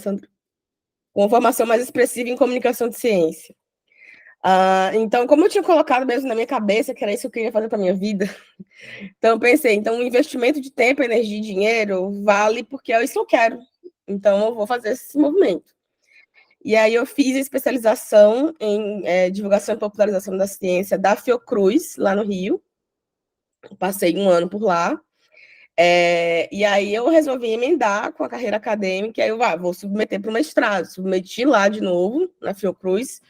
Sandra? Com formação mais expressiva em comunicação de ciência. Então, como eu tinha colocado mesmo na minha cabeça que era isso que eu queria fazer para minha vida, então eu pensei, então o investimento de tempo, energia e dinheiro vale porque é isso que eu quero. Então eu vou fazer esse movimento. E aí eu fiz a especialização em divulgação e popularização da ciência da Fiocruz, lá no Rio. Passei 1 ano por lá. E aí eu resolvi emendar com a carreira acadêmica, e aí eu vou submeter para o mestrado. Submeti lá de novo, na Fiocruz,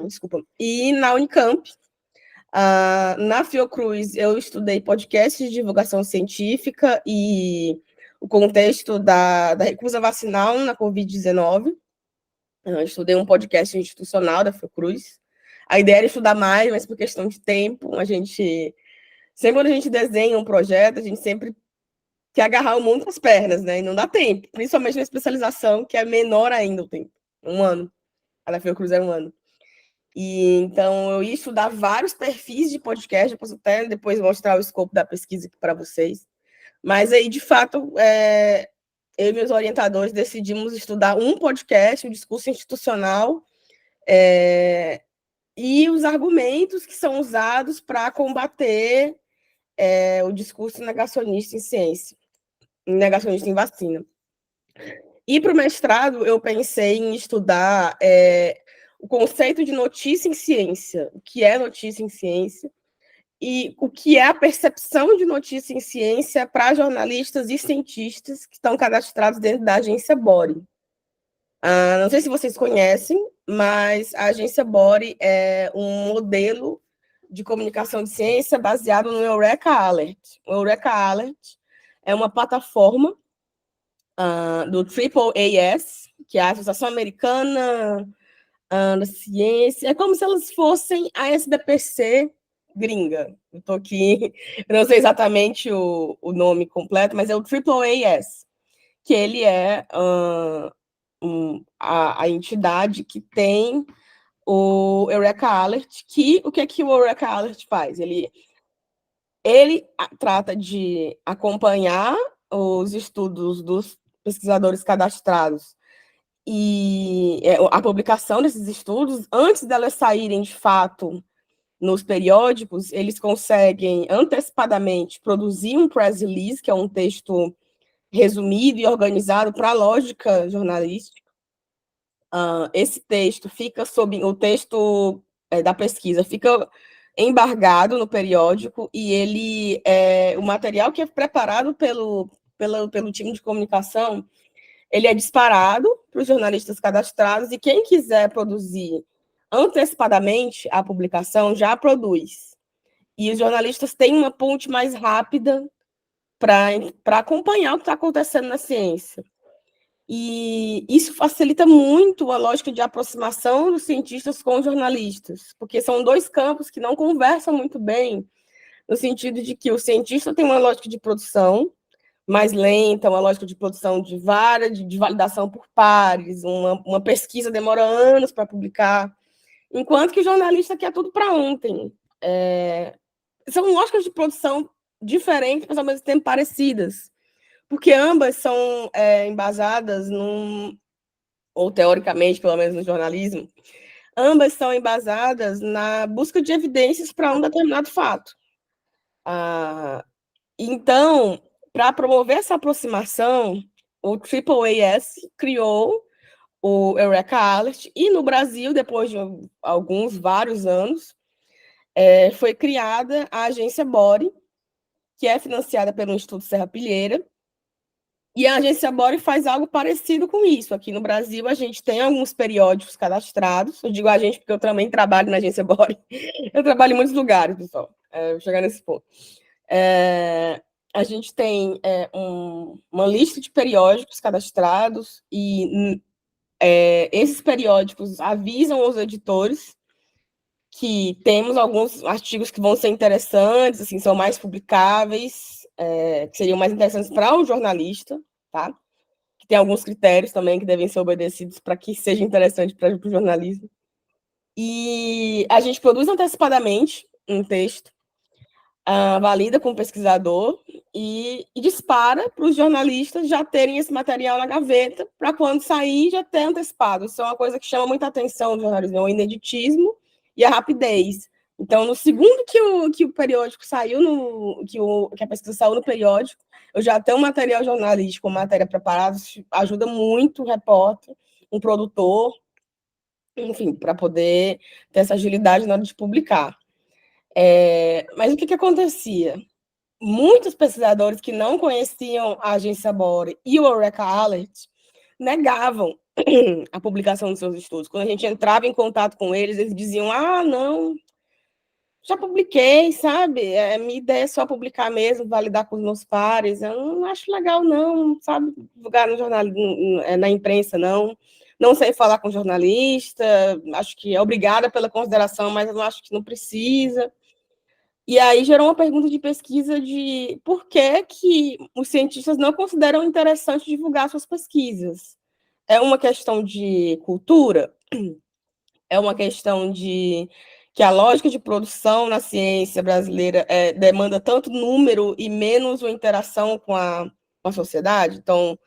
desculpa, e na Unicamp. Na Fiocruz, eu estudei podcast de divulgação científica e o contexto da recusa vacinal na Covid-19. Eu estudei um podcast institucional da Fiocruz. A ideia era estudar mais, mas por questão de tempo, sempre quando a gente desenha um projeto, a gente sempre quer agarrar o mundo com as pernas, né? E não dá tempo, principalmente na especialização, que é menor ainda o tempo. 1 ano. A da Fiocruz é 1 ano. E então eu ia estudar vários perfis de podcast, eu posso até depois mostrar o escopo da pesquisa para vocês. Mas aí, de fato, eu e meus orientadores decidimos estudar um podcast, o discurso institucional, e os argumentos que são usados para combater o discurso negacionista em ciência, negacionista em vacina. E para o mestrado, eu pensei em estudar o conceito de notícia em ciência, o que é notícia em ciência, e o que é a percepção de notícia em ciência para jornalistas e cientistas que estão cadastrados dentro da agência Bore. Não sei se vocês conhecem, mas a agência Bore é um modelo de comunicação de ciência baseado no Eureka Alert. O Eureka Alert é uma plataforma do AAAS, que é a Associação Americana da Ciência. É como se elas fossem a SBPC gringa. Eu estou aqui, eu não sei exatamente o nome completo, mas é o AAAS, que ele é a entidade que tem o Eureka Alert, o que é que o Eureka Alert faz? Ele trata de acompanhar os estudos dos pesquisadores cadastrados e a publicação desses estudos, antes delas saírem de fato nos periódicos, eles conseguem antecipadamente produzir um press release, que é um texto resumido e organizado para a lógica jornalística. Esse texto fica o texto da pesquisa fica embargado no periódico e o material que é preparado pelo time de comunicação, ele é disparado para os jornalistas cadastrados e quem quiser produzir antecipadamente a publicação já produz. E os jornalistas têm uma ponte mais rápida para acompanhar o que está acontecendo na ciência. E isso facilita muito a lógica de aproximação dos cientistas com os jornalistas, porque são 2 campos que não conversam muito bem, no sentido de que o cientista tem uma lógica de produção mais lenta, uma lógica de produção de validação por pares, uma pesquisa demora anos para publicar, enquanto que o jornalista quer tudo para ontem. São lógicas de produção diferentes, mas ao mesmo tempo parecidas, porque ambas são embasadas ou teoricamente, pelo menos no jornalismo, ambas são embasadas na busca de evidências para um determinado fato. Então, para promover essa aproximação, o AAAS criou o Eureka Alert, e no Brasil, depois de vários anos, foi criada a agência Bore, que é financiada pelo Instituto Serra-Pilheira, e a agência Bore faz algo parecido com isso. Aqui no Brasil, a gente tem alguns periódicos cadastrados, eu digo a gente porque eu também trabalho na agência Bore, eu trabalho em muitos lugares, pessoal, vou chegar nesse ponto. A gente tem uma lista de periódicos cadastrados e esses periódicos avisam os editores que temos alguns artigos que vão ser interessantes, assim, são mais publicáveis, que seriam mais interessantes para o jornalista, tá? Que tem alguns critérios também que devem ser obedecidos para que seja interessante para o jornalismo. E a gente produz antecipadamente um texto, valida com o pesquisador, e dispara para os jornalistas já terem esse material na gaveta, para quando sair já ter antecipado. Isso é uma coisa que chama muita atenção no jornalismo, o ineditismo e a rapidez. Então, no segundo que o periódico saiu, que a pesquisa saiu no periódico, eu já tenho um material jornalístico, matéria preparada, ajuda muito o repórter, um produtor, enfim, para poder ter essa agilidade na hora de publicar. Mas o que acontecia? Muitos pesquisadores que não conheciam a agência Bore e o Eureka Alert negavam a publicação dos seus estudos. Quando a gente entrava em contato com eles, eles diziam: ah, não, já publiquei, sabe? Minha ideia é só publicar mesmo, validar com os meus pares. Eu não acho legal, não, sabe? Divulgar no jornal, na imprensa, não. Não sei falar com jornalista, acho que é obrigada pela consideração, mas eu não acho que não precisa. E aí gerou uma pergunta de pesquisa de por que os cientistas não consideram interessante divulgar suas pesquisas. É uma questão de cultura? É uma questão de que a lógica de produção na ciência brasileira demanda tanto número e menos uma interação com a sociedade? Então,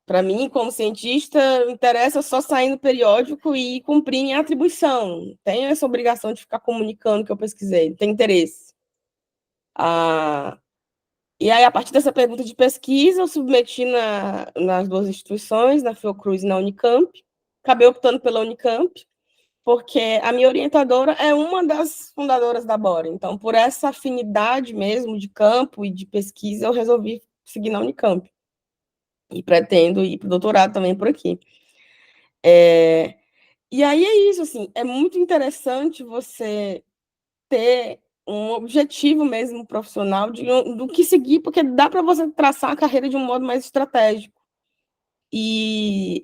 para mim, como cientista, interessa só sair no periódico e cumprir minha atribuição. Tenho essa obrigação de ficar comunicando que eu pesquisei, tem interesse. E aí, a partir dessa pergunta de pesquisa, eu submeti nas duas instituições, na Fiocruz e na Unicamp. Acabei optando pela Unicamp, porque a minha orientadora é uma das fundadoras da Bora. Então, por essa afinidade mesmo de campo e de pesquisa, eu resolvi seguir na Unicamp. E pretendo ir para o doutorado também por aqui. E aí é isso, assim, é muito interessante você ter um objetivo mesmo profissional do que seguir, porque dá para você traçar a carreira de um modo mais estratégico e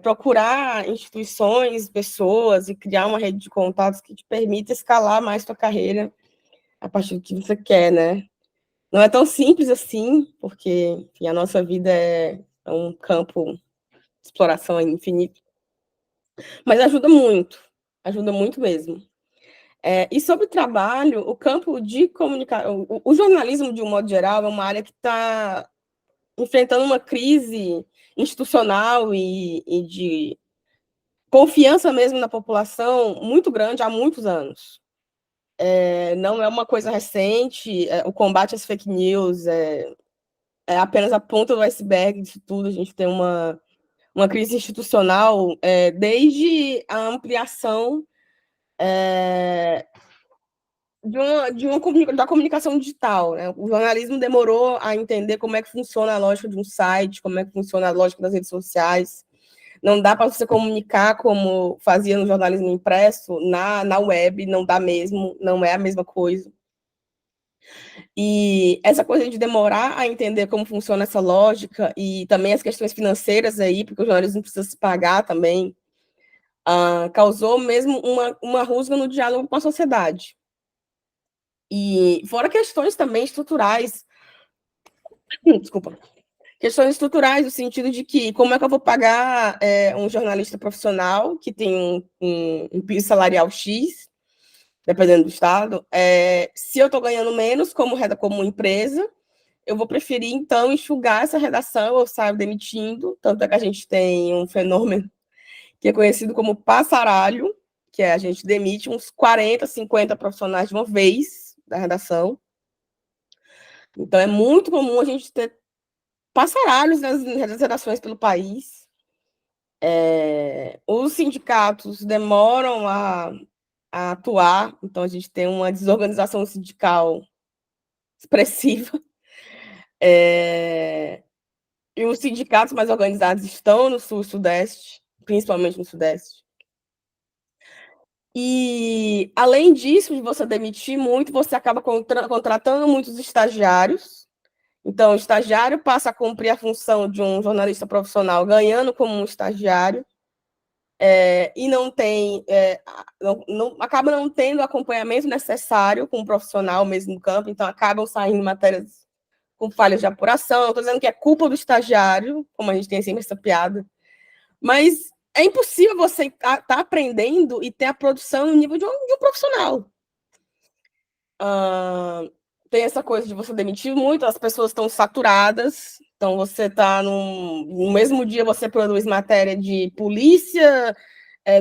procurar instituições, pessoas e criar uma rede de contatos que te permita escalar mais sua carreira a partir do que você quer, né? Não é tão simples assim, porque enfim, a nossa vida é um campo de exploração infinito, mas ajuda muito mesmo. E sobre o trabalho, o campo de comunicação, o jornalismo, de um modo geral, é uma área que está enfrentando uma crise institucional e de confiança mesmo na população muito grande há muitos anos. Não é uma coisa recente, o combate às fake news é apenas a ponta do iceberg disso tudo. A gente tem uma crise institucional desde a ampliação da comunicação digital, né? O jornalismo demorou a entender como é que funciona a lógica de um site, como é que funciona a lógica das redes sociais. Não dá para você comunicar como fazia no jornalismo impresso na web, não dá mesmo, não é a mesma coisa. E essa coisa de demorar a entender como funciona essa lógica e também as questões financeiras aí, porque o jornalismo precisa se pagar também, causou mesmo uma rusga no diálogo com a sociedade. E fora questões também estruturais, desculpa, questões estruturais no sentido de que como é que eu vou pagar um jornalista profissional que tem um piso salarial X, dependendo do estado, se eu estou ganhando menos como empresa, eu vou preferir, então, enxugar essa redação, eu saio demitindo, tanto é que a gente tem um fenômeno que é conhecido como passaralho, que é a gente demite uns 40, 50 profissionais de uma vez da redação. Então, é muito comum a gente ter passaralhos nas redações pelo país. Os sindicatos demoram a atuar, então a gente tem uma desorganização sindical expressiva. E os sindicatos mais organizados estão no Sul e Sudeste, principalmente no Sudeste. E, além disso, de você demitir muito, você acaba contratando muitos estagiários. Então, o estagiário passa a cumprir a função de um jornalista profissional, ganhando como um estagiário, e não tem, acaba não tendo o acompanhamento necessário com um profissional mesmo no campo, então acabam saindo matérias com falhas de apuração. Estou dizendo que é culpa do estagiário, como a gente tem sempre essa piada, mas é impossível você estar aprendendo e ter a produção no nível de um profissional. tem essa coisa de você demitir muito, as pessoas estão saturadas, então você está no mesmo dia você produz matéria de polícia,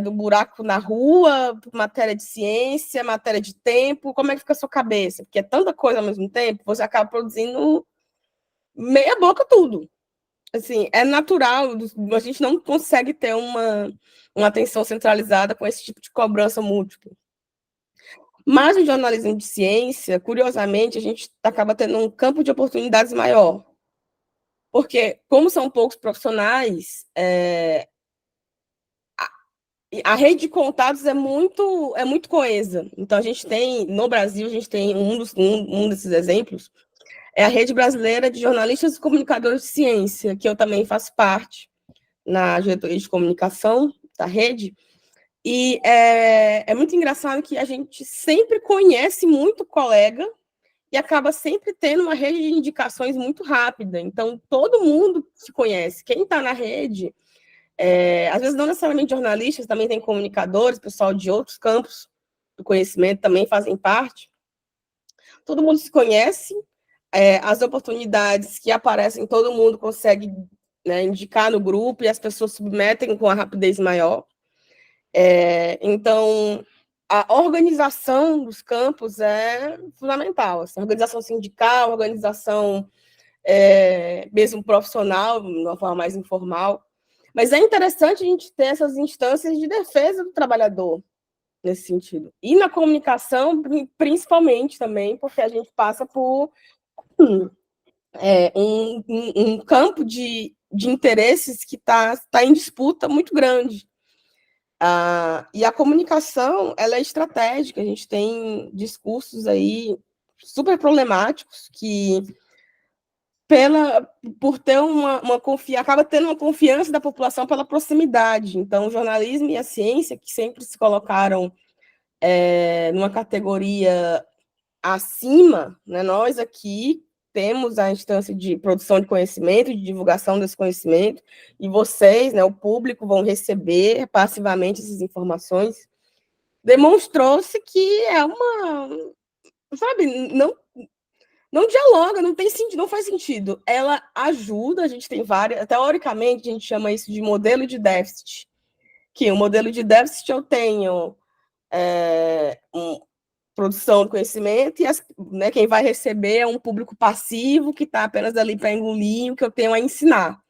do buraco na rua, matéria de ciência, matéria de tempo, como é que fica a sua cabeça? Porque é tanta coisa ao mesmo tempo, você acaba produzindo meia boca tudo. Assim, é natural, a gente não consegue ter uma atenção centralizada com esse tipo de cobrança múltipla. Mas no jornalismo de ciência, curiosamente, a gente acaba tendo um campo de oportunidades maior. Porque, como são poucos profissionais, a rede de contatos é muito coesa. Então, a gente tem, no Brasil, a gente tem um desses exemplos, é a Rede Brasileira de Jornalistas e Comunicadores de Ciência, que eu também faço parte na diretoria de comunicação da rede. E é muito engraçado que a gente sempre conhece muito colega e acaba sempre tendo uma rede de indicações muito rápida. Então, todo mundo se conhece. Quem está na rede, às vezes não necessariamente jornalistas, também tem comunicadores, pessoal de outros campos do conhecimento também fazem parte. Todo mundo se conhece, as oportunidades que aparecem, todo mundo consegue, né, indicar no grupo e as pessoas submetem com a rapidez maior. Então, a organização dos campos é fundamental. Assim, organização sindical, organização mesmo profissional, de uma forma mais informal. Mas é interessante a gente ter essas instâncias de defesa do trabalhador, nesse sentido. E na comunicação, principalmente também, porque a gente passa por um campo de interesses que tá em disputa muito grande. E a comunicação, ela é estratégica, a gente tem discursos aí super problemáticos que, por ter acaba tendo uma confiança da população pela proximidade. Então, o jornalismo e a ciência, que sempre se colocaram numa categoria acima, né, nós aqui temos a instância de produção de conhecimento, de divulgação desse conhecimento, e vocês, né, o público, vão receber passivamente essas informações. Demonstrou-se que sabe, não dialoga, não tem sentido, não faz sentido. Ela ajuda, a gente tem várias, teoricamente a gente chama isso de modelo de déficit, que o modelo de déficit eu tenho produção de conhecimento e né, quem vai receber é um público passivo que está apenas ali para engolir o que eu tenho a ensinar.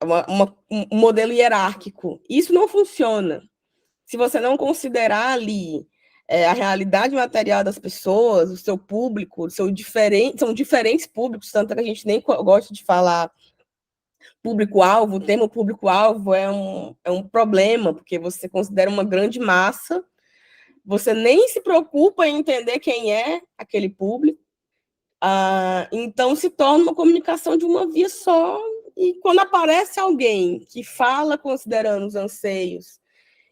Um modelo hierárquico. Isso não funciona. Se você não considerar ali a realidade material das pessoas, o seu público, são diferentes públicos, tanto que a gente nem gosta de falar público-alvo, o termo público-alvo é um problema, porque você considera uma grande massa, você nem se preocupa em entender quem é aquele público, então se torna uma comunicação de uma via só, e quando aparece alguém que fala considerando os anseios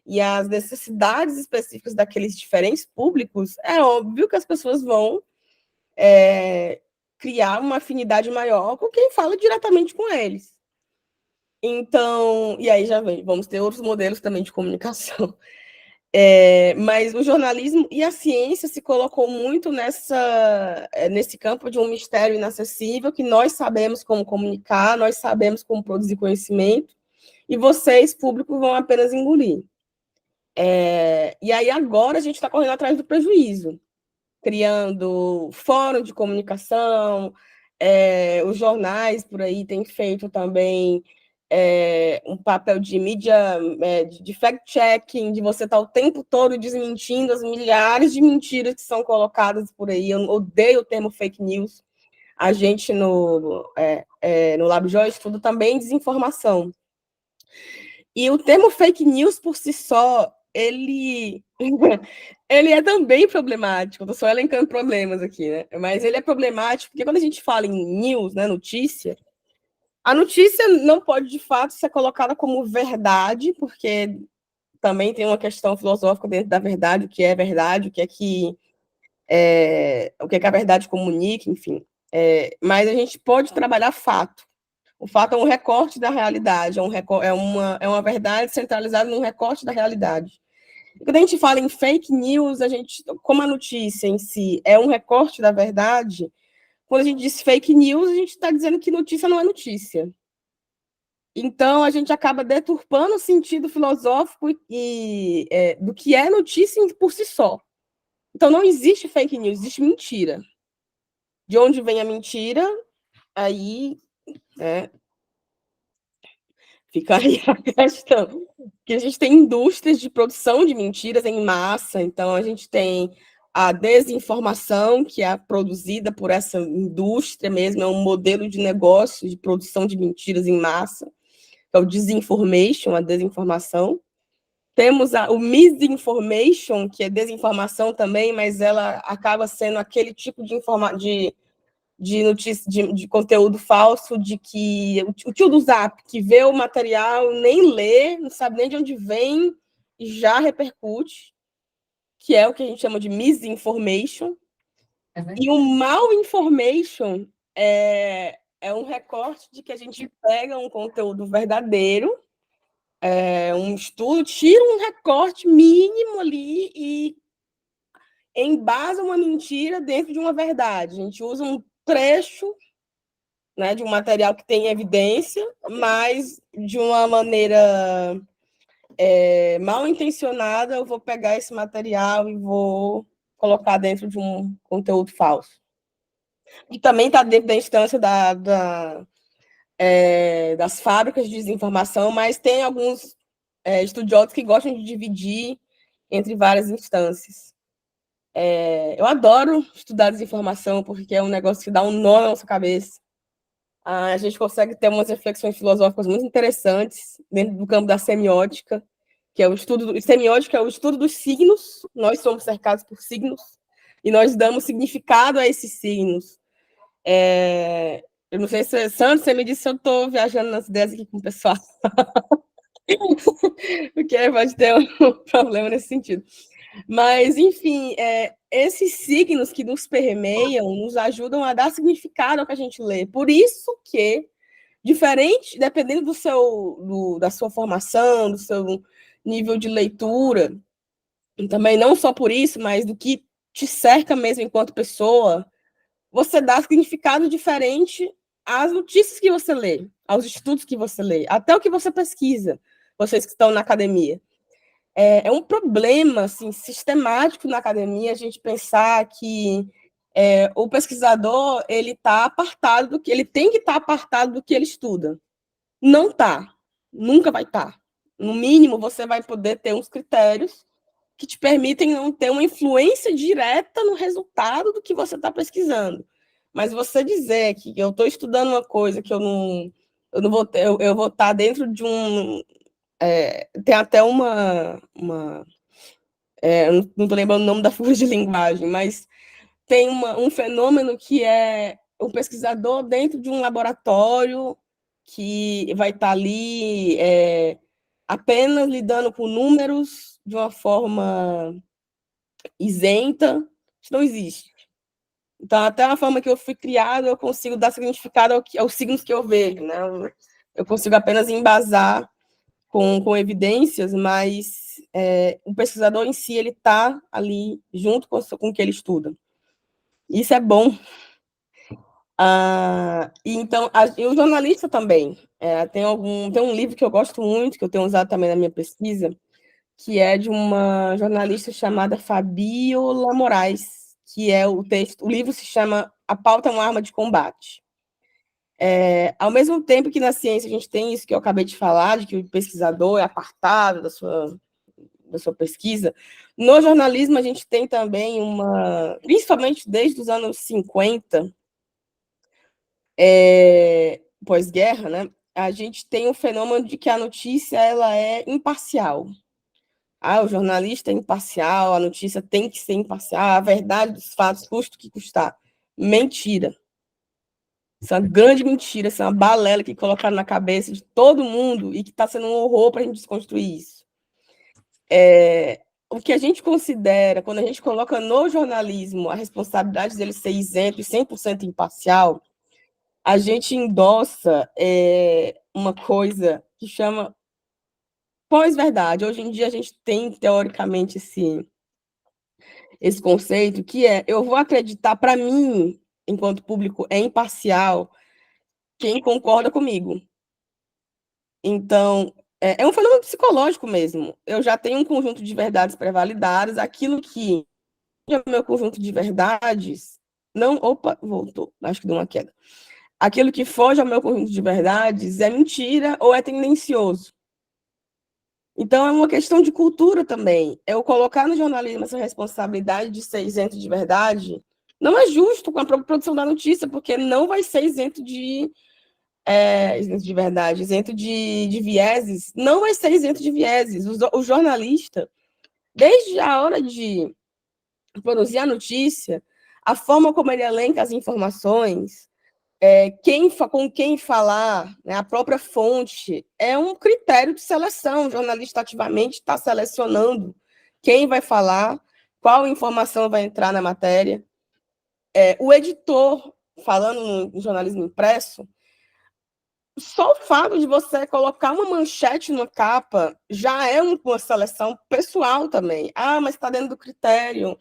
e as necessidades específicas daqueles diferentes públicos, é óbvio que as pessoas vão criar uma afinidade maior com quem fala diretamente com eles. Então, e aí já vem, vamos ter outros modelos também de comunicação. Mas o jornalismo e a ciência se colocou muito nesse campo de um mistério inacessível, que nós sabemos como comunicar, nós sabemos como produzir conhecimento, e vocês, público, vão apenas engolir. E aí agora a gente está correndo atrás do prejuízo, criando fórum de comunicação, os jornais por aí têm feito também um papel de mídia, de fact-checking, de você estar o tempo todo desmentindo as milhares de mentiras que são colocadas por aí. Eu odeio o termo fake news. A gente no LabJoy estuda também desinformação. E o termo fake news por si só, ele é também problemático. Estou só elencando problemas aqui, né? Mas ele é problemático porque quando a gente fala em news, né, notícia, a notícia não pode, de fato, ser colocada como verdade, porque também tem uma questão filosófica dentro da verdade, o que é verdade, o que é a verdade comunica, enfim. Mas a gente pode trabalhar fato. O fato é um recorte da realidade, é uma verdade centralizada num recorte da realidade. Quando a gente fala em fake news, como a notícia em si é um recorte da verdade, quando a gente diz fake news, a gente está dizendo que notícia não é notícia. Então, a gente acaba deturpando o sentido filosófico do que é notícia por si só. Então, não existe fake news, existe mentira. De onde vem a mentira, aí fica aí a questão. Que a gente tem indústrias de produção de mentiras em massa, então a gente tem a desinformação, que é produzida por essa indústria mesmo, é um modelo de negócio de produção de mentiras em massa, que é o disinformation, a desinformação. Temos o misinformation, que é desinformação também, mas ela acaba sendo aquele tipo de notícia, de conteúdo falso, de que o tio do Zap, que vê o material, nem lê, não sabe nem de onde vem, e já repercute, que é o que a gente chama de misinformation. E o malinformation é um recorte de que a gente pega um conteúdo verdadeiro, um estudo, tira um recorte mínimo ali e embasa uma mentira dentro de uma verdade. A gente usa um trecho, né, de um material que tem evidência, mas de uma maneira mal intencionada, eu vou pegar esse material e vou colocar dentro de um conteúdo falso. E também está dentro da instância das fábricas de desinformação, mas tem alguns estudiosos que gostam de dividir entre várias instâncias. Eu adoro estudar desinformação, porque é um negócio que dá um nó na nossa cabeça. A gente consegue ter umas reflexões filosóficas muito interessantes dentro do campo da semiótica, que é o estudo semiótica é o estudo dos signos. Nós somos cercados por signos e nós damos significado a esses signos. Eu não sei se Sandro, você me disse se eu estou viajando nas ideias aqui com o pessoal, porque pode ter um problema nesse sentido. Mas, enfim, esses signos que nos permeiam nos ajudam a dar significado ao que a gente lê. Por isso que, dependendo da sua formação, do seu nível de leitura, e também não só por isso, mas do que te cerca mesmo enquanto pessoa, você dá significado diferente às notícias que você lê, aos estudos que você lê, até o que você pesquisa, vocês que estão na academia. É um problema assim, sistemático na academia a gente pensar que o pesquisador ele está apartado do que ele tem que estar apartado do que ele estuda. Não está, nunca vai estar. No mínimo, você vai poder ter uns critérios que te permitem não ter uma influência direta no resultado do que você está pesquisando. Mas você dizer que eu estou estudando uma coisa que eu não vou ter, eu vou estar dentro de um tem até não estou lembrando o nome da figura de linguagem, mas tem um fenômeno que é o pesquisador dentro de um laboratório que vai estar ali apenas lidando com números de uma forma isenta. Isso não existe. Então, até a forma que eu fui criado, eu consigo dar significado aos signos que eu vejo, né? Eu consigo apenas embasar com evidências, mas o pesquisador em si ele está ali junto com o que ele estuda. Isso é bom. E o jornalista também. Tem um livro que eu gosto muito, que eu tenho usado também na minha pesquisa, que é de uma jornalista chamada Fabiola Moraes, que é o texto. O livro se chama A Pauta é uma Arma de Combate. Ao mesmo tempo que na ciência a gente tem isso que eu acabei de falar, de que o pesquisador é apartado da sua pesquisa, no jornalismo a gente tem também principalmente desde os anos 50, pós-guerra, né, a gente tem um fenômeno de que a notícia ela é imparcial. O jornalista é imparcial, a notícia tem que ser imparcial, a verdade dos fatos, custa o que custar. Mentira. Isso é uma grande mentira, isso é uma balela que colocaram na cabeça de todo mundo e que está sendo um horror para a gente desconstruir isso. O que a gente considera, quando a gente coloca no jornalismo a responsabilidade dele ser isento e 100% imparcial, a gente endossa uma coisa que chama pós-verdade. Hoje em dia a gente tem, teoricamente, esse conceito, que é, eu vou acreditar, para mim, enquanto público, é imparcial, quem concorda comigo. Então, é um fenômeno psicológico mesmo. Eu já tenho um conjunto de verdades pré-validadas, aquilo que é o meu conjunto de verdades, não, opa, voltou, acho que deu uma queda. Aquilo que foge ao meu conjunto de verdades é mentira ou é tendencioso. Então, é uma questão de cultura também. Eu colocar no jornalismo essa responsabilidade de ser isento de verdade não é justo com a própria produção da notícia, porque não vai ser isento de verdade, isento de vieses, não vai ser isento de vieses. O jornalista, desde a hora de produzir a notícia, a forma como ele elenca as informações, com quem falar, né, a própria fonte, é um critério de seleção. O jornalista ativamente está selecionando quem vai falar, qual informação vai entrar na matéria. O editor, falando no jornalismo impresso, só o fato de você colocar uma manchete na capa já é uma seleção pessoal também. Ah, mas está dentro do critério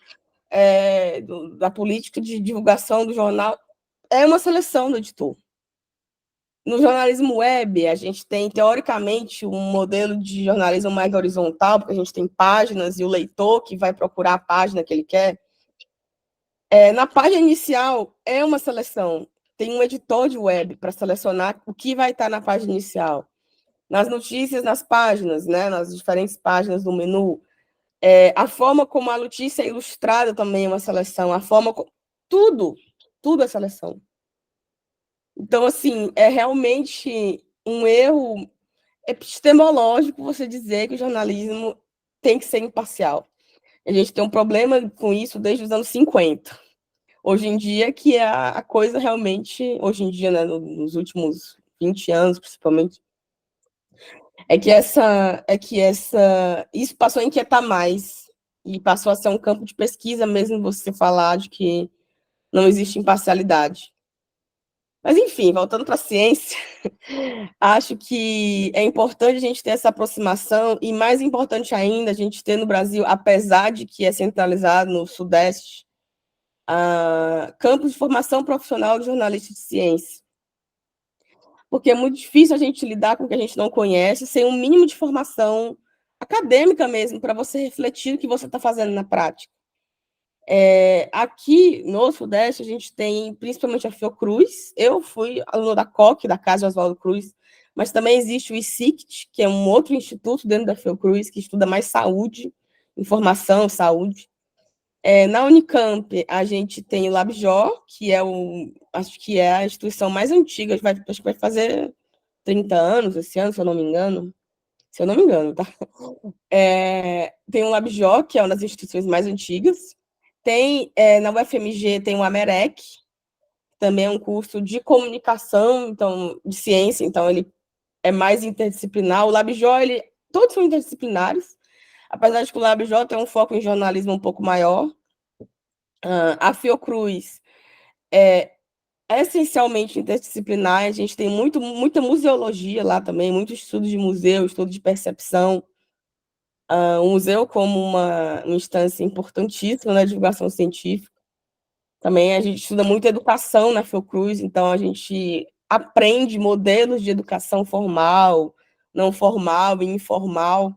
da política de divulgação do jornal. É uma seleção do editor. No jornalismo web, a gente tem, teoricamente, um modelo de jornalismo mais horizontal, porque a gente tem páginas e o leitor que vai procurar a página que ele quer. Na página inicial, é uma seleção. Tem um editor de web para selecionar o que vai estar na página inicial. Nas notícias, nas páginas, né, nas diferentes páginas do menu. A forma como a notícia é ilustrada também é uma seleção. A forma como... tudo é seleção. Então, assim, é realmente um erro epistemológico você dizer que o jornalismo tem que ser imparcial. A gente tem um problema com isso desde os anos 50. Hoje em dia, que é a coisa realmente, hoje em dia, né, nos últimos 20 anos, principalmente, isso passou a inquietar mais e passou a ser um campo de pesquisa mesmo você falar de que não existe imparcialidade. Mas, enfim, voltando para a ciência, acho que é importante a gente ter essa aproximação e, mais importante ainda, a gente ter no Brasil, apesar de que é centralizado no Sudeste, campos de formação profissional de jornalista de ciência. Porque é muito difícil a gente lidar com o que a gente não conhece sem um mínimo de formação acadêmica mesmo, para você refletir o que você está fazendo na prática. Aqui no Sudeste, a gente tem principalmente a Fiocruz. Eu fui aluna da COC, da Casa Oswaldo Cruz, mas também existe o ICICT, que é um outro instituto dentro da Fiocruz, que estuda mais saúde, informação, saúde. Na Unicamp, a gente tem o LabJOR, que acho que é a instituição mais antiga, acho que vai fazer 30 anos esse ano, se eu não me engano. Se eu não me engano, tá? Tem o LabJOR, que é uma das instituições mais antigas. Na UFMG tem o Amerec, também é um curso de comunicação, então, de ciência, então ele é mais interdisciplinar. O LabJOR, todos são interdisciplinares, apesar de que o LabJOR tem um foco em jornalismo um pouco maior. A Fiocruz é essencialmente interdisciplinar, a gente tem muita museologia lá também, muito estudo de museu, estudo de percepção. O museu como uma instância importantíssima na divulgação científica. Também a gente estuda muito educação na Fiocruz, então a gente aprende modelos de educação formal, não formal e informal.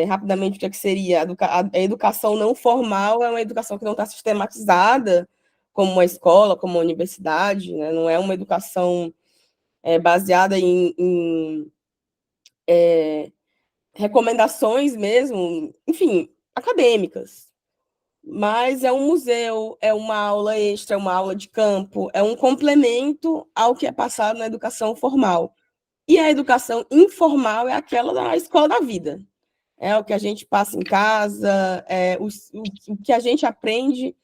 Rapidamente, o que seria? A educação não formal é uma educação que não está sistematizada, como uma escola, como uma universidade, né? Não é uma educação baseada em recomendações mesmo, enfim, acadêmicas. Mas é um museu, é uma aula extra, é uma aula de campo, é um complemento ao que é passado na educação formal. E a educação informal é aquela da escola da vida. É o que a gente passa em casa, o que a gente aprende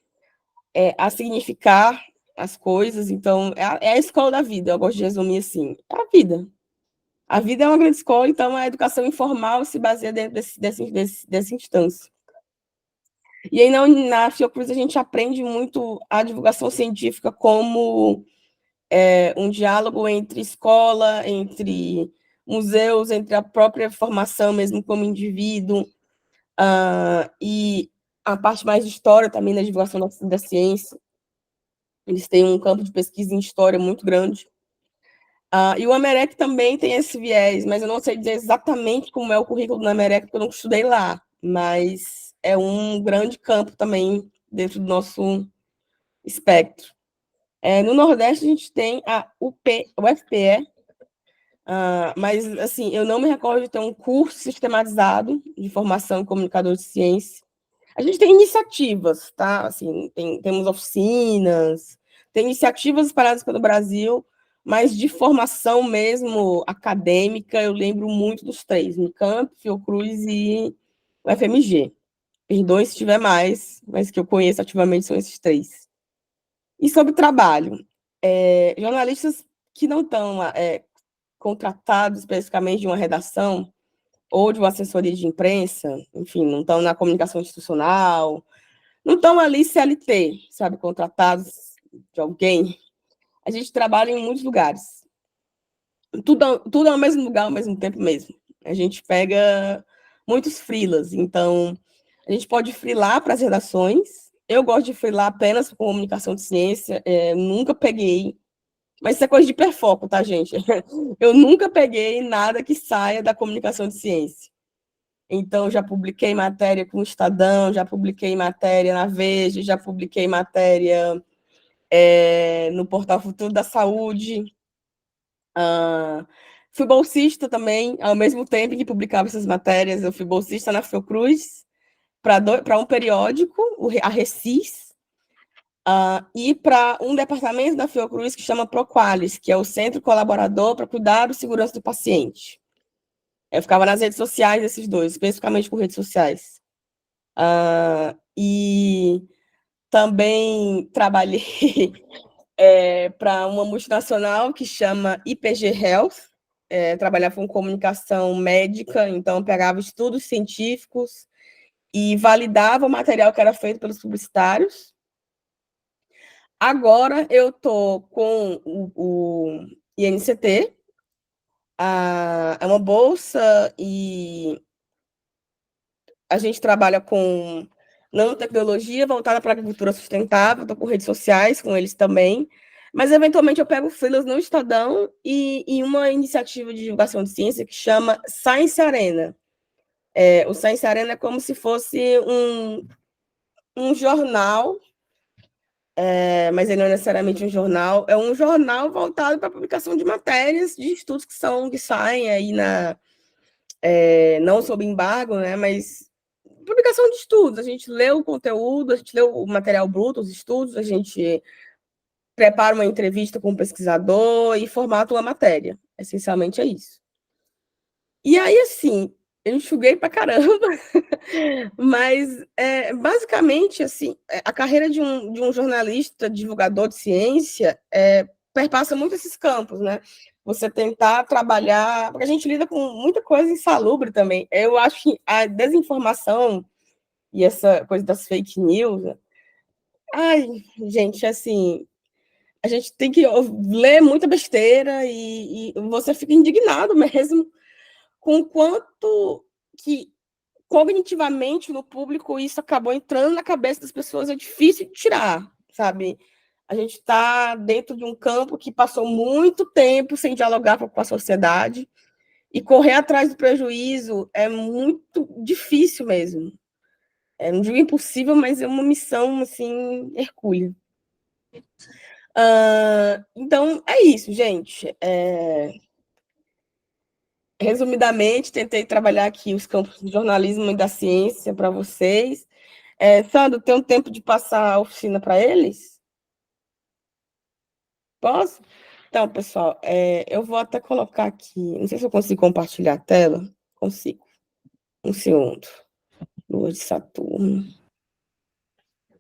a significar as coisas. Então, é a escola da vida, eu gosto de resumir assim. É a vida. A vida é uma grande escola, então a educação informal se baseia dentro dessa instância. E aí, na Fiocruz, a gente aprende muito a divulgação científica como um diálogo entre escola, entre museus, entre a própria formação mesmo como indivíduo, e a parte mais de história também, na divulgação da ciência. Eles têm um campo de pesquisa em história muito grande. E o Amerec também tem esse viés, mas eu não sei dizer exatamente como é o currículo do Amerec, porque eu não estudei lá, mas é um grande campo também dentro do nosso espectro. No Nordeste, a gente tem a UFPE, mas, assim, eu não me recordo de ter um curso sistematizado de formação em comunicador de ciência. A gente tem iniciativas, tá? Assim, temos oficinas, tem iniciativas espalhadas pelo Brasil, mas de formação mesmo acadêmica, eu lembro muito dos três: Unicamp, Fiocruz e o FMG. Perdoe se tiver mais, mas que eu conheço ativamente são esses três. E sobre trabalho, jornalistas que não estão contratados especificamente de uma redação ou de uma assessoria de imprensa, enfim, não estão na comunicação institucional, não estão ali CLT, sabe, contratados de alguém. A gente trabalha em muitos lugares. Tudo ao mesmo lugar, ao mesmo tempo mesmo. A gente pega muitos freelas, então a gente pode freelar para as redações. Eu gosto de freelar apenas com comunicação de ciência, nunca peguei, mas isso é coisa de hiperfoco, tá, gente? Eu nunca peguei nada que saia da comunicação de ciência. Então, já publiquei matéria com o Estadão, já publiquei matéria na Veja, já publiquei matéria no Portal Futuro da Saúde. Fui bolsista também, ao mesmo tempo que publicava essas matérias, eu fui bolsista na Fiocruz, para um periódico, a Recis, e para um departamento da Fiocruz que chama Proqualis, que é o Centro Colaborador para Cuidar da Segurança do Paciente. Eu ficava nas redes sociais desses dois, especificamente com redes sociais. E também trabalhei para uma multinacional que chama IPG Health, trabalhava com comunicação médica, então pegava estudos científicos e validava o material que era feito pelos publicitários. Agora eu estou com o INCT, é uma bolsa e a gente trabalha com nanotecnologia voltada para a agricultura sustentável, estou com redes sociais com eles também, mas eventualmente eu pego freelas no Estadão e uma iniciativa de divulgação de ciência que chama Science Arena. O Science Arena é como se fosse um jornal, mas ele não é necessariamente um jornal, é um jornal voltado para a publicação de matérias de estudos que saem aí não sob embargo, né, mas publicação de estudos. A gente lê o conteúdo, a gente lê o material bruto, os estudos, a gente prepara uma entrevista com o pesquisador e formata uma matéria. Essencialmente é isso. E aí, assim, eu enxuguei pra caramba, mas basicamente, assim, a carreira de um jornalista, divulgador de ciência, perpassa muito esses campos, né? Você tentar trabalhar, porque a gente lida com muita coisa insalubre também. Eu acho que a desinformação e essa coisa das fake news, ai, gente, assim, a gente tem que ler muita besteira e você fica indignado mesmo com o quanto que cognitivamente no público isso acabou entrando na cabeça das pessoas, é difícil de tirar, sabe? A gente está dentro de um campo que passou muito tempo sem dialogar com a sociedade e correr atrás do prejuízo é muito difícil mesmo. Não digo impossível, mas é uma missão, assim, hercúlea. Então, é isso, gente. Resumidamente, tentei trabalhar aqui os campos do jornalismo e da ciência para vocês. Sandro, tem um tempo de passar a oficina para eles? Posso? Então, pessoal, eu vou até colocar aqui, não sei se eu consigo compartilhar a tela. Consigo. Um segundo. Lua de Saturno.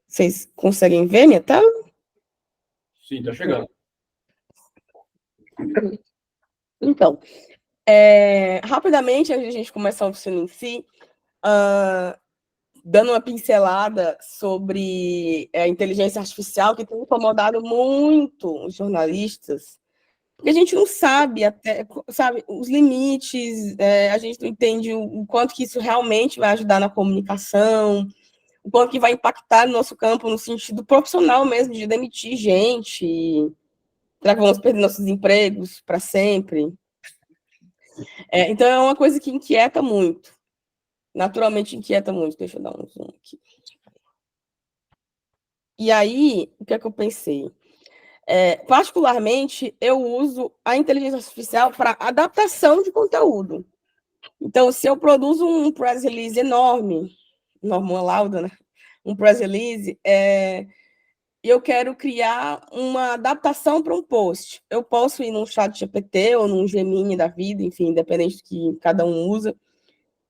Vocês conseguem ver minha tela? Sim, está chegando. Então, rapidamente, antes de a gente começar a oficina em si, dando uma pincelada sobre a inteligência artificial, que tem incomodado muito os jornalistas, Porque a gente não sabe até, sabe, os limites, a gente não entende o quanto que isso realmente vai ajudar na comunicação, o quanto que vai impactar no nosso campo no sentido profissional mesmo, de demitir gente, será que vamos perder nossos empregos para sempre? Então é uma coisa que inquieta muito, naturalmente inquieta muito. Deixa eu dar um zoom aqui. E aí, o que é que eu pensei? Particularmente, eu uso a inteligência artificial para adaptação de conteúdo. Então, se eu produzo um press release enorme, normal lauda, né? Um press release, eu quero criar uma adaptação para um post. Eu posso ir num chat GPT ou num Gemini da vida, enfim, independente do que cada um usa,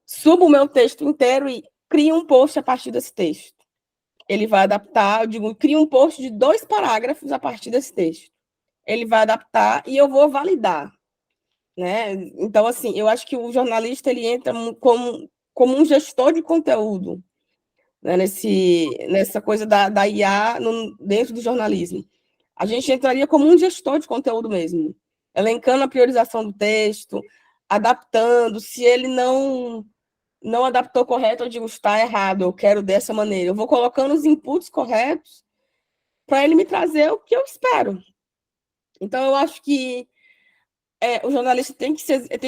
subo o meu texto inteiro e crio um post a partir desse texto. Ele vai adaptar, eu digo, cria um post de 2 parágrafos a partir desse texto. Ele vai adaptar e eu vou validar, né? Então, assim, eu acho que o jornalista ele entra como um gestor de conteúdo, né? Nessa coisa da IA dentro do jornalismo. A gente entraria como um gestor de conteúdo mesmo, elencando a priorização do texto, adaptando. Se ele não adaptou correto, eu digo, está errado, eu quero dessa maneira. Eu vou colocando os inputs corretos para ele me trazer o que eu espero. Então, eu acho que o jornalista tem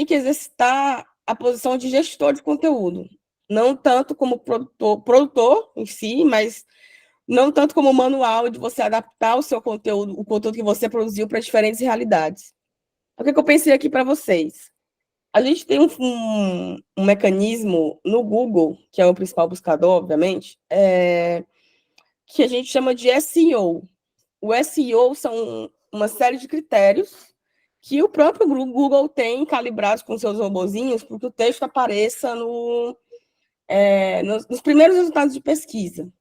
que exercitar a posição de gestor de conteúdo, não tanto como produtor em si, mas não tanto como manual de você adaptar o seu conteúdo, o conteúdo que você produziu para diferentes realidades. O que eu pensei aqui para vocês? A gente tem um mecanismo no Google, que é o principal buscador, obviamente, que a gente chama de SEO. O SEO são uma série de critérios que o próprio Google tem calibrados com seus robozinhos para que o texto apareça nos primeiros resultados de pesquisa.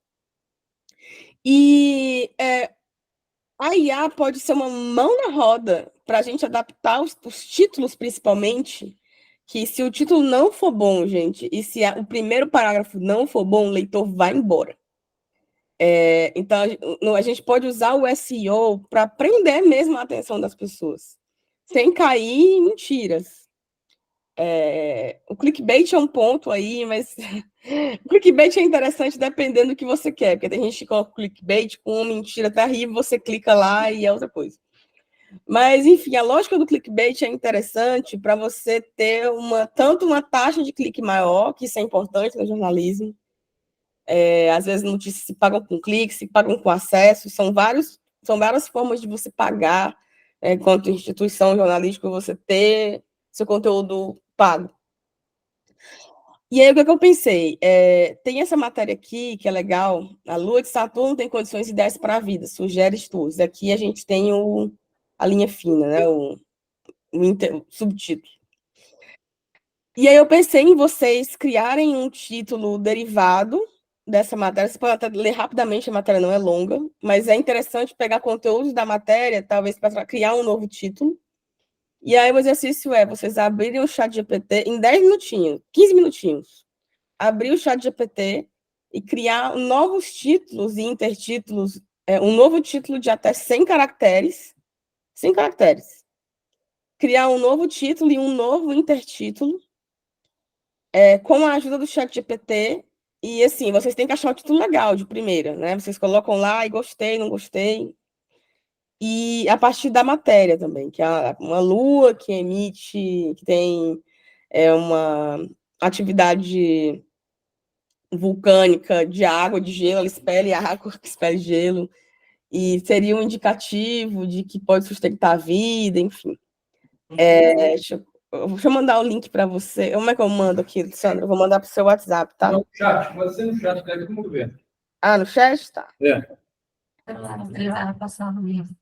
E a IA pode ser uma mão na roda para a gente adaptar os títulos, principalmente, que se o título não for bom, gente, e se o primeiro parágrafo não for bom, o leitor vai embora. Então, a gente pode usar o SEO para prender mesmo a atenção das pessoas, sem cair em mentiras. O clickbait é um ponto aí, mas o clickbait é interessante dependendo do que você quer, porque tem gente que coloca clickbait com uma mentira terrível, você clica lá e é outra coisa. Mas, enfim, a lógica do clickbait é interessante para você ter tanto uma taxa de clique maior, que isso é importante no jornalismo. Às vezes notícias se pagam com clique, se pagam com acesso, são várias formas de você pagar, enquanto instituição jornalística, você ter seu conteúdo pago. E aí, o que eu pensei? Tem essa matéria aqui, que é legal, a Lua de Saturno tem condições ideais para a vida, sugere estudos. Aqui a gente tem a linha fina, né? O subtítulo. E aí eu pensei em vocês criarem um título derivado dessa matéria. Você pode até ler rapidamente, a matéria não é longa, mas é interessante pegar conteúdos da matéria, talvez para criar um novo título. E aí o exercício é vocês abrirem o chat GPT em 10 minutinhos, 15 minutinhos. Abrir o chat GPT e criar novos títulos e intertítulos, um novo título de até 100 caracteres. 100 caracteres. Criar um novo título e um novo intertítulo com a ajuda do chat GPT. E assim, vocês têm que achar o título legal de primeira, né? Vocês colocam lá e gostei, não gostei. E a partir da matéria também, que é uma lua que emite, que tem uma atividade vulcânica de água, de gelo, ela expele água, expele gelo, e seria um indicativo de que pode sustentar a vida, enfim. Deixa eu mandar o link para você. Como é que eu mando aqui, Sandra? Eu vou mandar para o seu WhatsApp, tá? No chat, pode ser no chat, pega como ver. Ah, no chat? Tá. Ele vai passar no livro.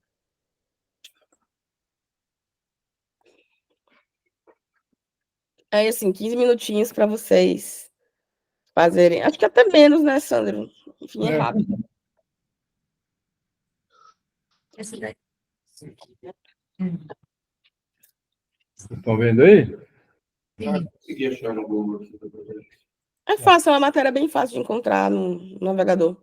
Aí, assim, 15 minutinhos para vocês fazerem. Acho que até menos, né, Sandra? Enfim, é rápido. Esse daí. Estão vendo aí? Sim. Consegui achar no Google. É fácil, é uma matéria bem fácil de encontrar no navegador.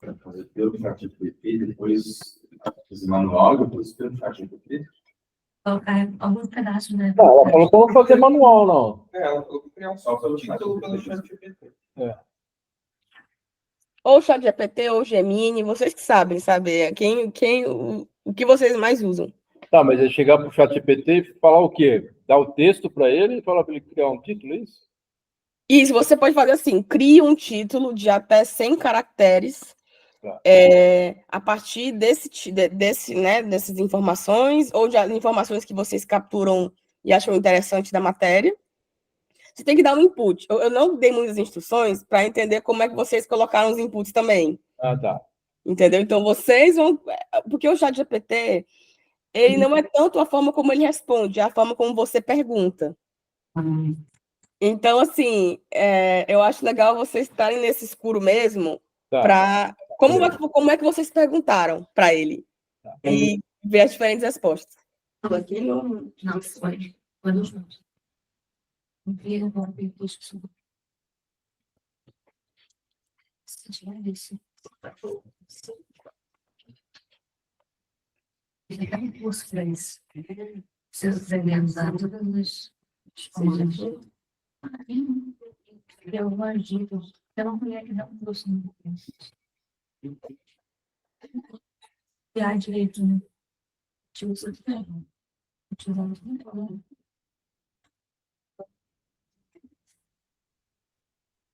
para fazer pelo ChatGPT, depois fazer manual, depois pelo ChatGPT. Colocar alguns pedaços, né? Não, ela falou que não fazer manual, não. Ela falou que criar um só pelo ChatGPT. Ou ChatGPT ou Gemini, vocês que sabem, saber o que vocês mais usam. Tá, mas é chegar pro chat GPT e falar o quê? Dar o texto para ele e falar para ele criar um título, é isso? Isso, você pode fazer assim, crie um título de até 100 caracteres Tá. a partir dessas informações ou de informações que vocês capturam e acham interessante da matéria. Você tem que dar um input. Eu não dei muitas instruções para entender como é que vocês colocaram os inputs também. Ah, tá. Entendeu? Então, vocês vão... Porque o ChatGPT, ele não é tanto a forma como ele responde, é a forma como você pergunta. Então, assim, eu acho legal vocês estarem nesse escuro mesmo, Tá. para... Como é que vocês perguntaram para ele? Tá. E ver as diferentes respostas. Aqui não se pode. Quando juntos. Não queria dar um percurso sobre. Se tiver isso. Ele dá um curso para isso. Precisa aprender a usar todas as comandos. Eu imagino. Eu não queria que dá um curso. E aí, direito, né? Te usa de ferro. Te usa de ferro.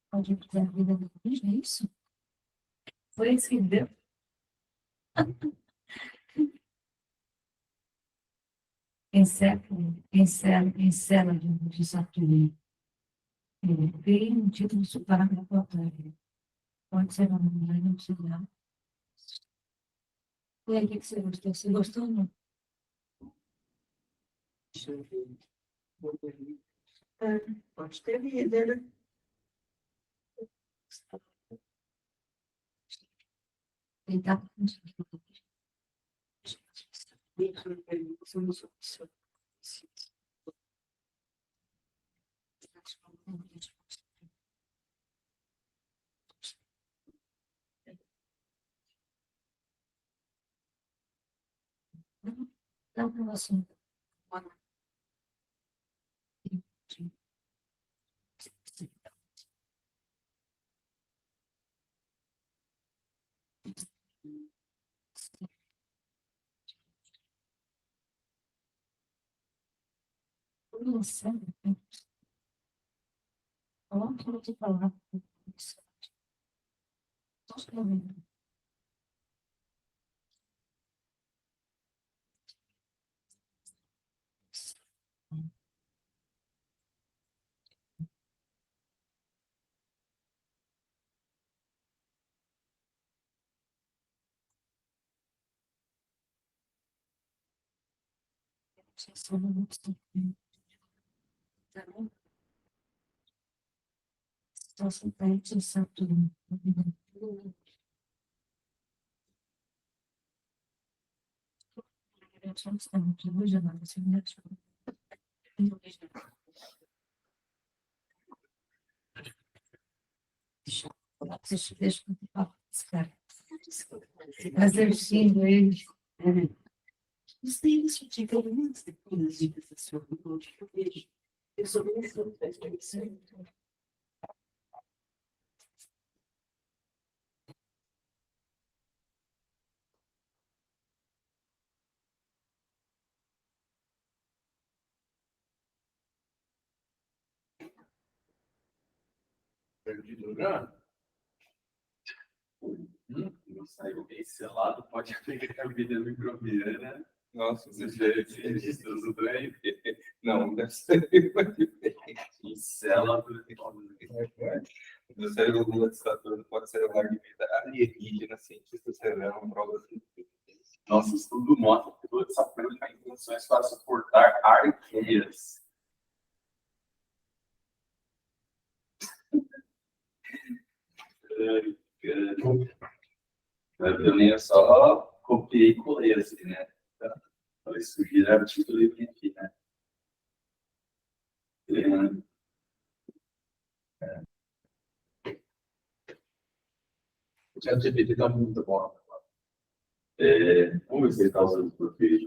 Pode ter a vida depois, é isso? Foi isso que deu. Em cela de Saturno. Veio um título superar na plataforma. Pode ser uma mulher, não sei lá. E aí, o que você gostou? Você gostou ou não? Pode ter vida, né? Ele tá com Dá para você. Nossa, olha o que eu vou te falar. Estou escrevendo. Situação perto de Saturno. Deixa eu falar esse cara. Mas eu xingo ele. Os livros que ficam muito depois de pessoa que eu vejo. Eu sou bem fã da experiência. Perdido já? Não saiu bem selado, pode aplicar a vida microbiana. Nossa, você já fez tudo bem? Não, deve ser diferente. Célula do célula de Saturno pode ser uma de vida alienígena, cientistas revelam provas. Nosso estudo mostra que toda essa planta tem funções para suportar arqueias. Eu também só copiei e colei assim, né? Falei, sugira o título e aqui, né? O ChatGPT está muito bom. Vamos ver se ele está usando português.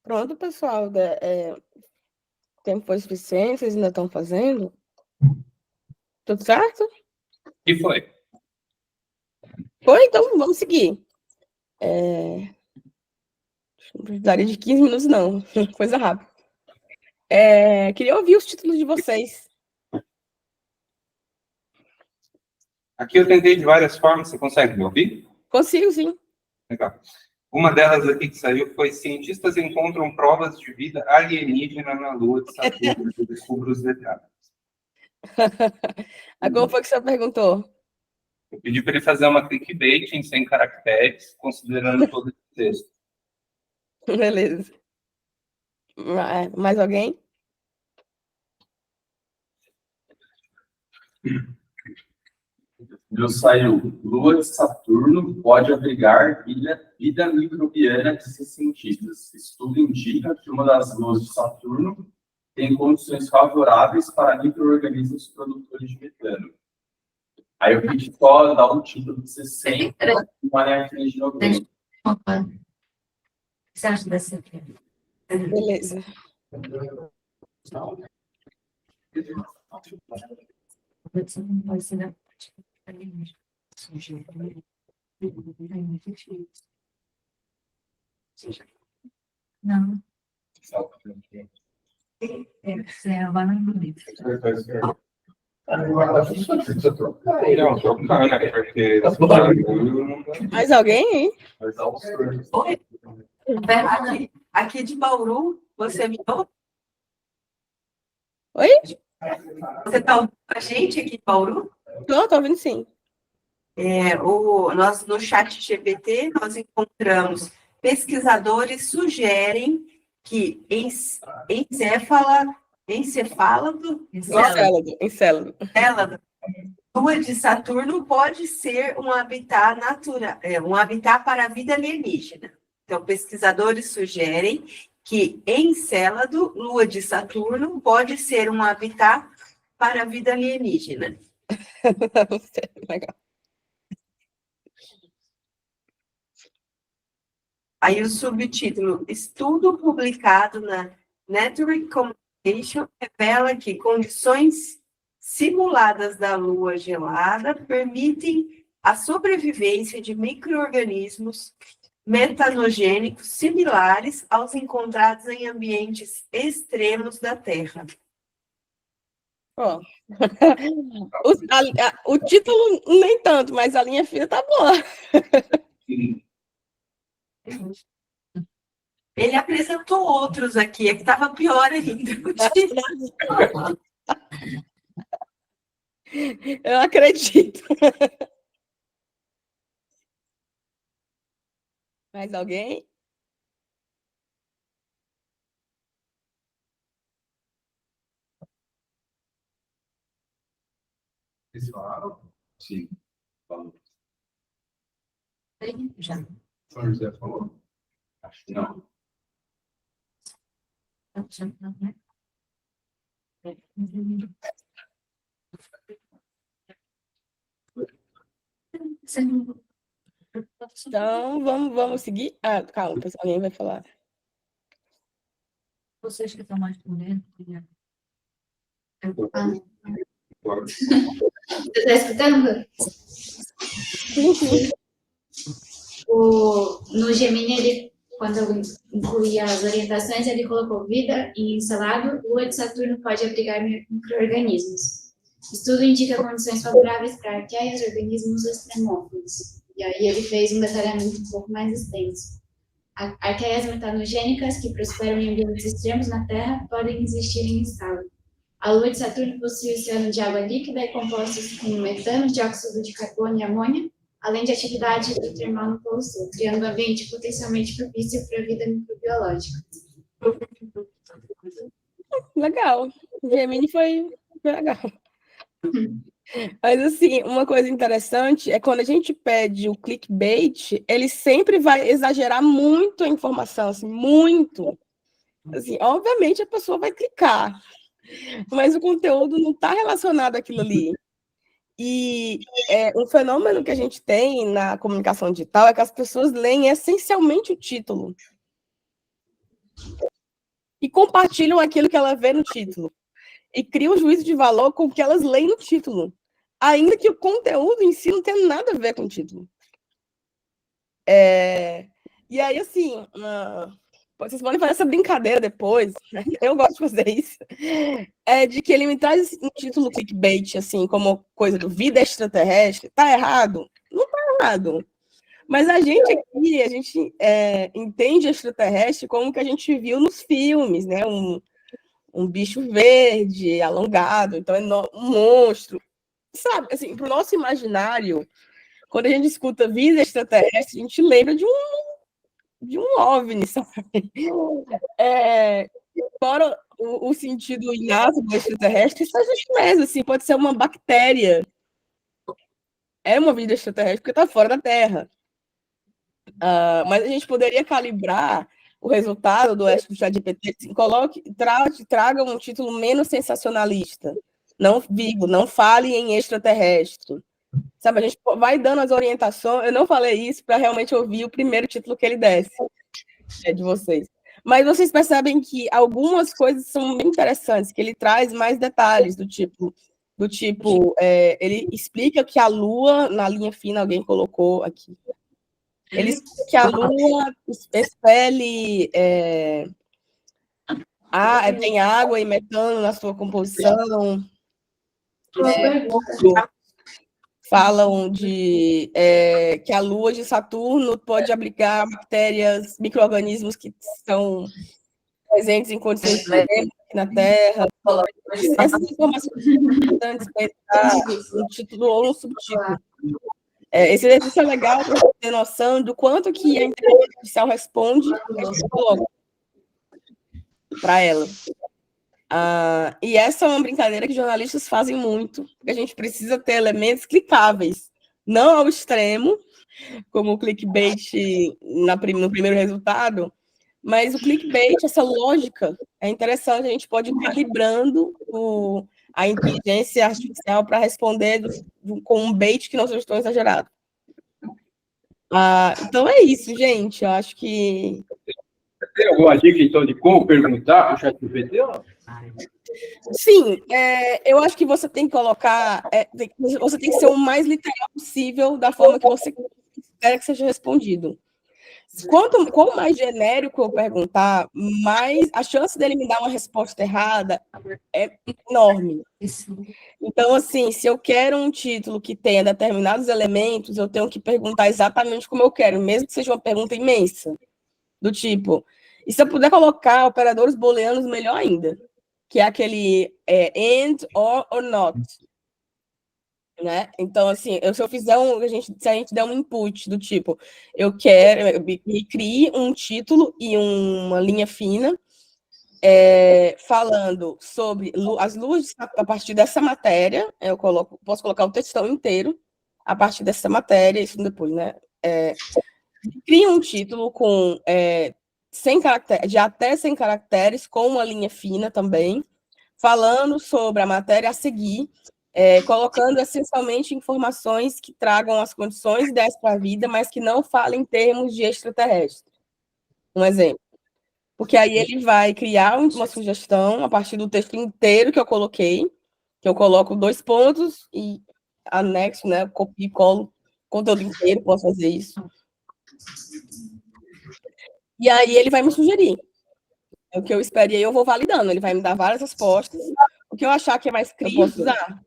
Pronto, pessoal. O tempo foi suficiente? Vocês ainda estão fazendo? Tudo certo? E foi? Foi? Então vamos seguir. Não precisaria de 15 minutos, não. Coisa rápida. Queria ouvir os títulos de vocês. Aqui eu tentei de várias formas, você consegue me ouvir? Consigo, sim. Legal. Uma delas aqui que saiu foi: cientistas encontram provas de vida alienígena na Lua de Saturno. Eu descubro os detalhes. Agora foi que você perguntou. Eu pedi para ele fazer uma clickbait em 100 caracteres, considerando todo esse texto. Beleza. Mais alguém? Meu saiu: Lua de Saturno pode abrigar vida microbiana de cientistas. Estudo indica que uma das luas de Saturno tem condições favoráveis para micro-organismos produtores de metano. Aí eu pedi só dar um título de 60 e uma linha de 90. Você acha dessa aqui? Beleza. Você não pode ser na prática. Não. Você é a banana. Não, trocar, né? Porque. Mais alguém, hein? Oi? Aqui de Bauru, você me ouve? Oi? Você está ouvindo a gente aqui de Bauru? Tô ouvindo sim. Nós, no chat GPT, nós encontramos pesquisadores sugerem que encefálado, Lua de Saturno pode ser um habitat natural, um habitat para a vida alienígena. Então, pesquisadores sugerem que Encélado, Lua de Saturno, pode ser um habitat para a vida alienígena. Legal. Aí o subtítulo: estudo publicado na Nature Communication revela que condições simuladas da Lua gelada permitem a sobrevivência de micro-organismos metanogênicos similares aos encontrados em ambientes extremos da Terra. Ó. O título nem tanto, mas a linha fina tá boa. Ele apresentou outros aqui, é que estava pior ainda. Eu acredito. Mais alguém? Vocês falaram? Sim. Falou. Já. São José falou? Acho que não. Então, vamos seguir? Ah, calma, o pessoal vai falar. Vocês que estão mais por dentro. Você está escutando? No Gemini, ele, quando eu incluí as orientações, ele colocou vida em Encelado, Lua de Saturno pode abrigar micro-organismos. Estudo indica condições favoráveis para arqueias, organismos extremófilos. E aí ele fez um detalhamento um pouco mais extenso. Arqueias metanogênicas que prosperam em ambientes extremos na Terra podem existir em estado. A Lua de Saturno possui oceano de água líquida e compostos com metano, dióxido de carbono e amônia, além de atividade hidrotermal no Polo Sul, criando um ambiente potencialmente propício para a vida microbiológica. Legal. O Gemini foi legal. Mas, assim, uma coisa interessante é quando a gente pede o clickbait, ele sempre vai exagerar muito a informação, assim, muito. Assim, obviamente, a pessoa vai clicar, mas o conteúdo não está relacionado àquilo ali. E um fenômeno que a gente tem na comunicação digital é que as pessoas leem essencialmente o título e compartilham aquilo que ela vê no título e criam um juízo de valor com o que elas leem no título, ainda que o conteúdo em si não tenha nada a ver com o título. E aí, assim, vocês podem fazer essa brincadeira depois, né? Eu gosto de fazer isso, de que ele me traz um título clickbait, assim, como coisa do vida extraterrestre. Tá errado? Não tá errado. Mas a gente aqui, entende extraterrestre como que a gente viu nos filmes, né? Um bicho verde, alongado, então é um monstro. Sabe, assim, pro nosso imaginário, quando a gente escuta vida extraterrestre, a gente lembra de um OVNI, sabe? Fora o sentido inato do extraterrestre, isso é justo mesmo, assim, pode ser uma bactéria. É uma vida extraterrestre porque está fora da Terra. Mas a gente poderia calibrar o resultado do ChatGPT, assim, traga um título menos sensacionalista. Não fale em extraterrestre. Sabe, a gente vai dando as orientações. Eu não falei isso para realmente ouvir o primeiro título que ele desse, de vocês. Mas vocês percebem que algumas coisas são bem interessantes, que ele traz mais detalhes, do tipo ele explica que a Lua, na linha fina, alguém colocou aqui, ele explica que a Lua expele tem água e metano na sua composição. Falam que a Lua de Saturno pode abrigar bactérias, micro-organismos que estão presentes em condições extremas na Terra. Essas informações são importantes para entrar no título ou no subtítulo. Esse exercício é legal para você ter noção do quanto que a inteligência artificial responde para ela. E essa é uma brincadeira que jornalistas fazem muito, porque a gente precisa ter elementos clicáveis, não ao extremo, como o clickbait no primeiro resultado, mas o clickbait, essa lógica, é interessante, a gente pode ir calibrando a inteligência artificial para responder com um bait que não seja tão exagerado. Então é isso, gente, eu acho que... Tem alguma dica, então, de como perguntar para o ChatGPT? Sim, eu acho que você tem que colocar, você tem que ser o mais literal possível da forma que você espera que seja respondido. Quanto mais genérico eu perguntar, mais a chance dele me dar uma resposta errada é enorme. Então, assim, se eu quero um título que tenha determinados elementos, eu tenho que perguntar exatamente como eu quero, mesmo que seja uma pergunta imensa, do tipo, e se eu puder colocar operadores booleanos, melhor ainda, que é aquele and, or not. Né? Então, assim, se eu fizer se a gente der um input do tipo, eu quero, me crie um título e uma linha fina falando sobre as luas a partir dessa matéria, posso colocar o textão inteiro a partir dessa matéria, isso depois, né? Cria um título com 100 caracteres, de até 100 caracteres, com uma linha fina também, falando sobre a matéria a seguir, colocando essencialmente informações que tragam as condições ideais para a vida, mas que não falem em termos de extraterrestre. Um exemplo. Porque aí ele vai criar uma sugestão a partir do texto inteiro que eu coloquei, que eu coloco 2 pontos e anexo, né? Copio e colo o conteúdo inteiro, posso fazer isso. E aí ele vai me sugerir. É o que eu espero, e aí eu vou validando. Ele vai me dar várias respostas. O que eu achar que é mais crível, eu posso usar.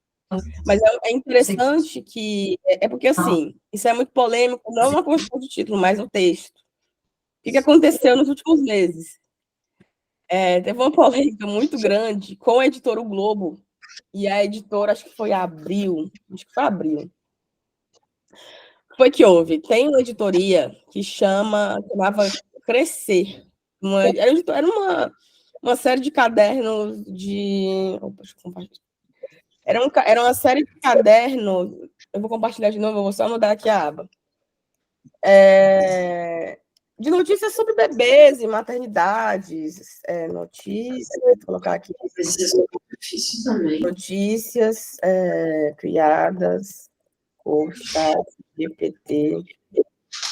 Mas é interessante que... porque, assim, isso é muito polêmico, não na construção de título, mas no texto. O que aconteceu nos últimos meses? Teve uma polêmica muito grande com a editora O Globo, e a editora, acho que foi Abril. Foi que houve. Tem uma editoria que chamava Crescer. Era uma série de cadernos de... Opa, deixa eu compartilhar. Era uma série de cadernos... Eu vou compartilhar de novo, eu vou só mudar aqui a aba. De notícias sobre bebês e maternidades. Notícias... Vou colocar aqui. Notícias criadas por ChatGPT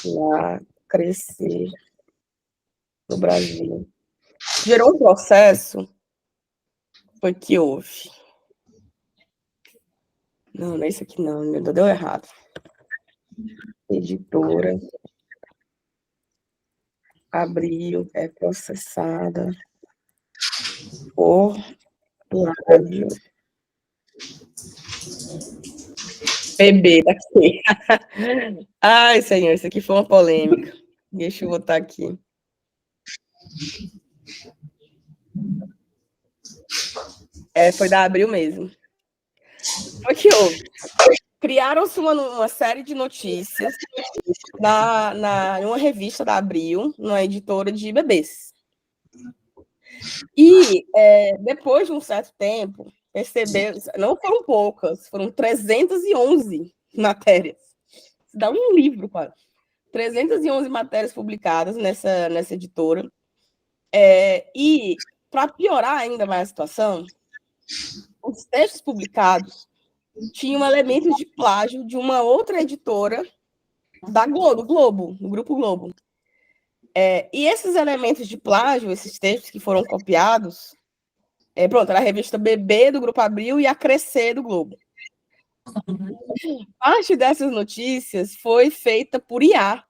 para Crescer no Brasil. Gerou um processo, foi que houve. Não é isso aqui não, meu Deus, deu errado. Editora Abril é processada por plágio. Bebê, daqui. Ai, senhor, isso aqui foi uma polêmica. Deixa eu botar aqui. Foi da Abril mesmo. Foi que houve. Criaram-se uma série de notícias em uma revista da Abril, numa editora de bebês. E, depois de um certo tempo, não foram poucas, foram 311 matérias. Isso dá um livro, quase. 311 matérias publicadas nessa editora. E, para piorar ainda mais a situação, os textos publicados tinham elementos de plágio de uma outra editora do Globo, do Grupo Globo. E esses elementos de plágio, esses textos que foram copiados, era a revista Bebê do Grupo Abril e a Crescer do Globo. Parte dessas notícias foi feita por IA,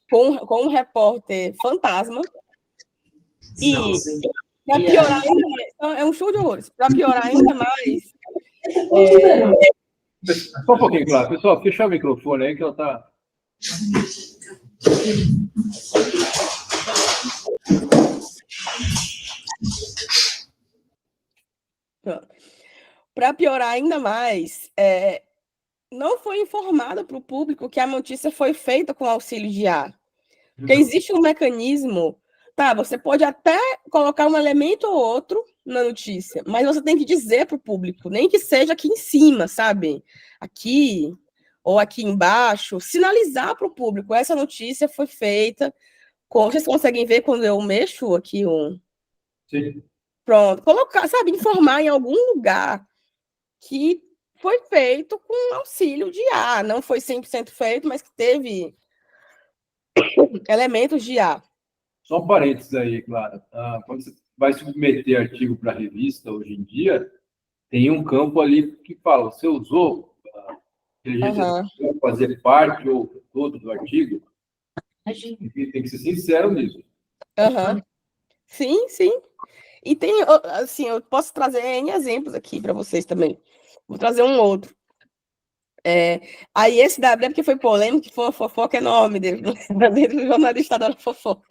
com um repórter fantasma. E, para piorar ainda mais, é um show de horrores. Para piorar ainda mais... Só um pouquinho, claro. Pessoal, fechar o microfone aí, que ela está... Para piorar ainda mais, não foi informado para o público que a notícia foi feita com auxílio de IA. Porque existe um mecanismo... você pode até colocar um elemento ou outro na notícia, mas você tem que dizer para o público, nem que seja aqui em cima, sabe? Aqui ou aqui embaixo, sinalizar para o público, essa notícia foi feita... Vocês conseguem ver quando eu mexo aqui Sim. Pronto, colocar, sabe, informar em algum lugar que foi feito com auxílio de IA, não foi 100% feito, mas que teve elementos de IA. Só um parênteses aí, claro. Quando você vai submeter artigo para revista, hoje em dia, tem um campo ali que fala, você usou inteligência artificial para fazer parte ou todo do artigo? A gente, Tem que ser sincero nisso. Aham. Sim, sim. E tem, assim, eu posso trazer N exemplos aqui para vocês também. Vou trazer um outro. Aí esse da Breve, que foi polêmico, que foi uma fofoca enorme dele, dentro do jornalista adora fofoca.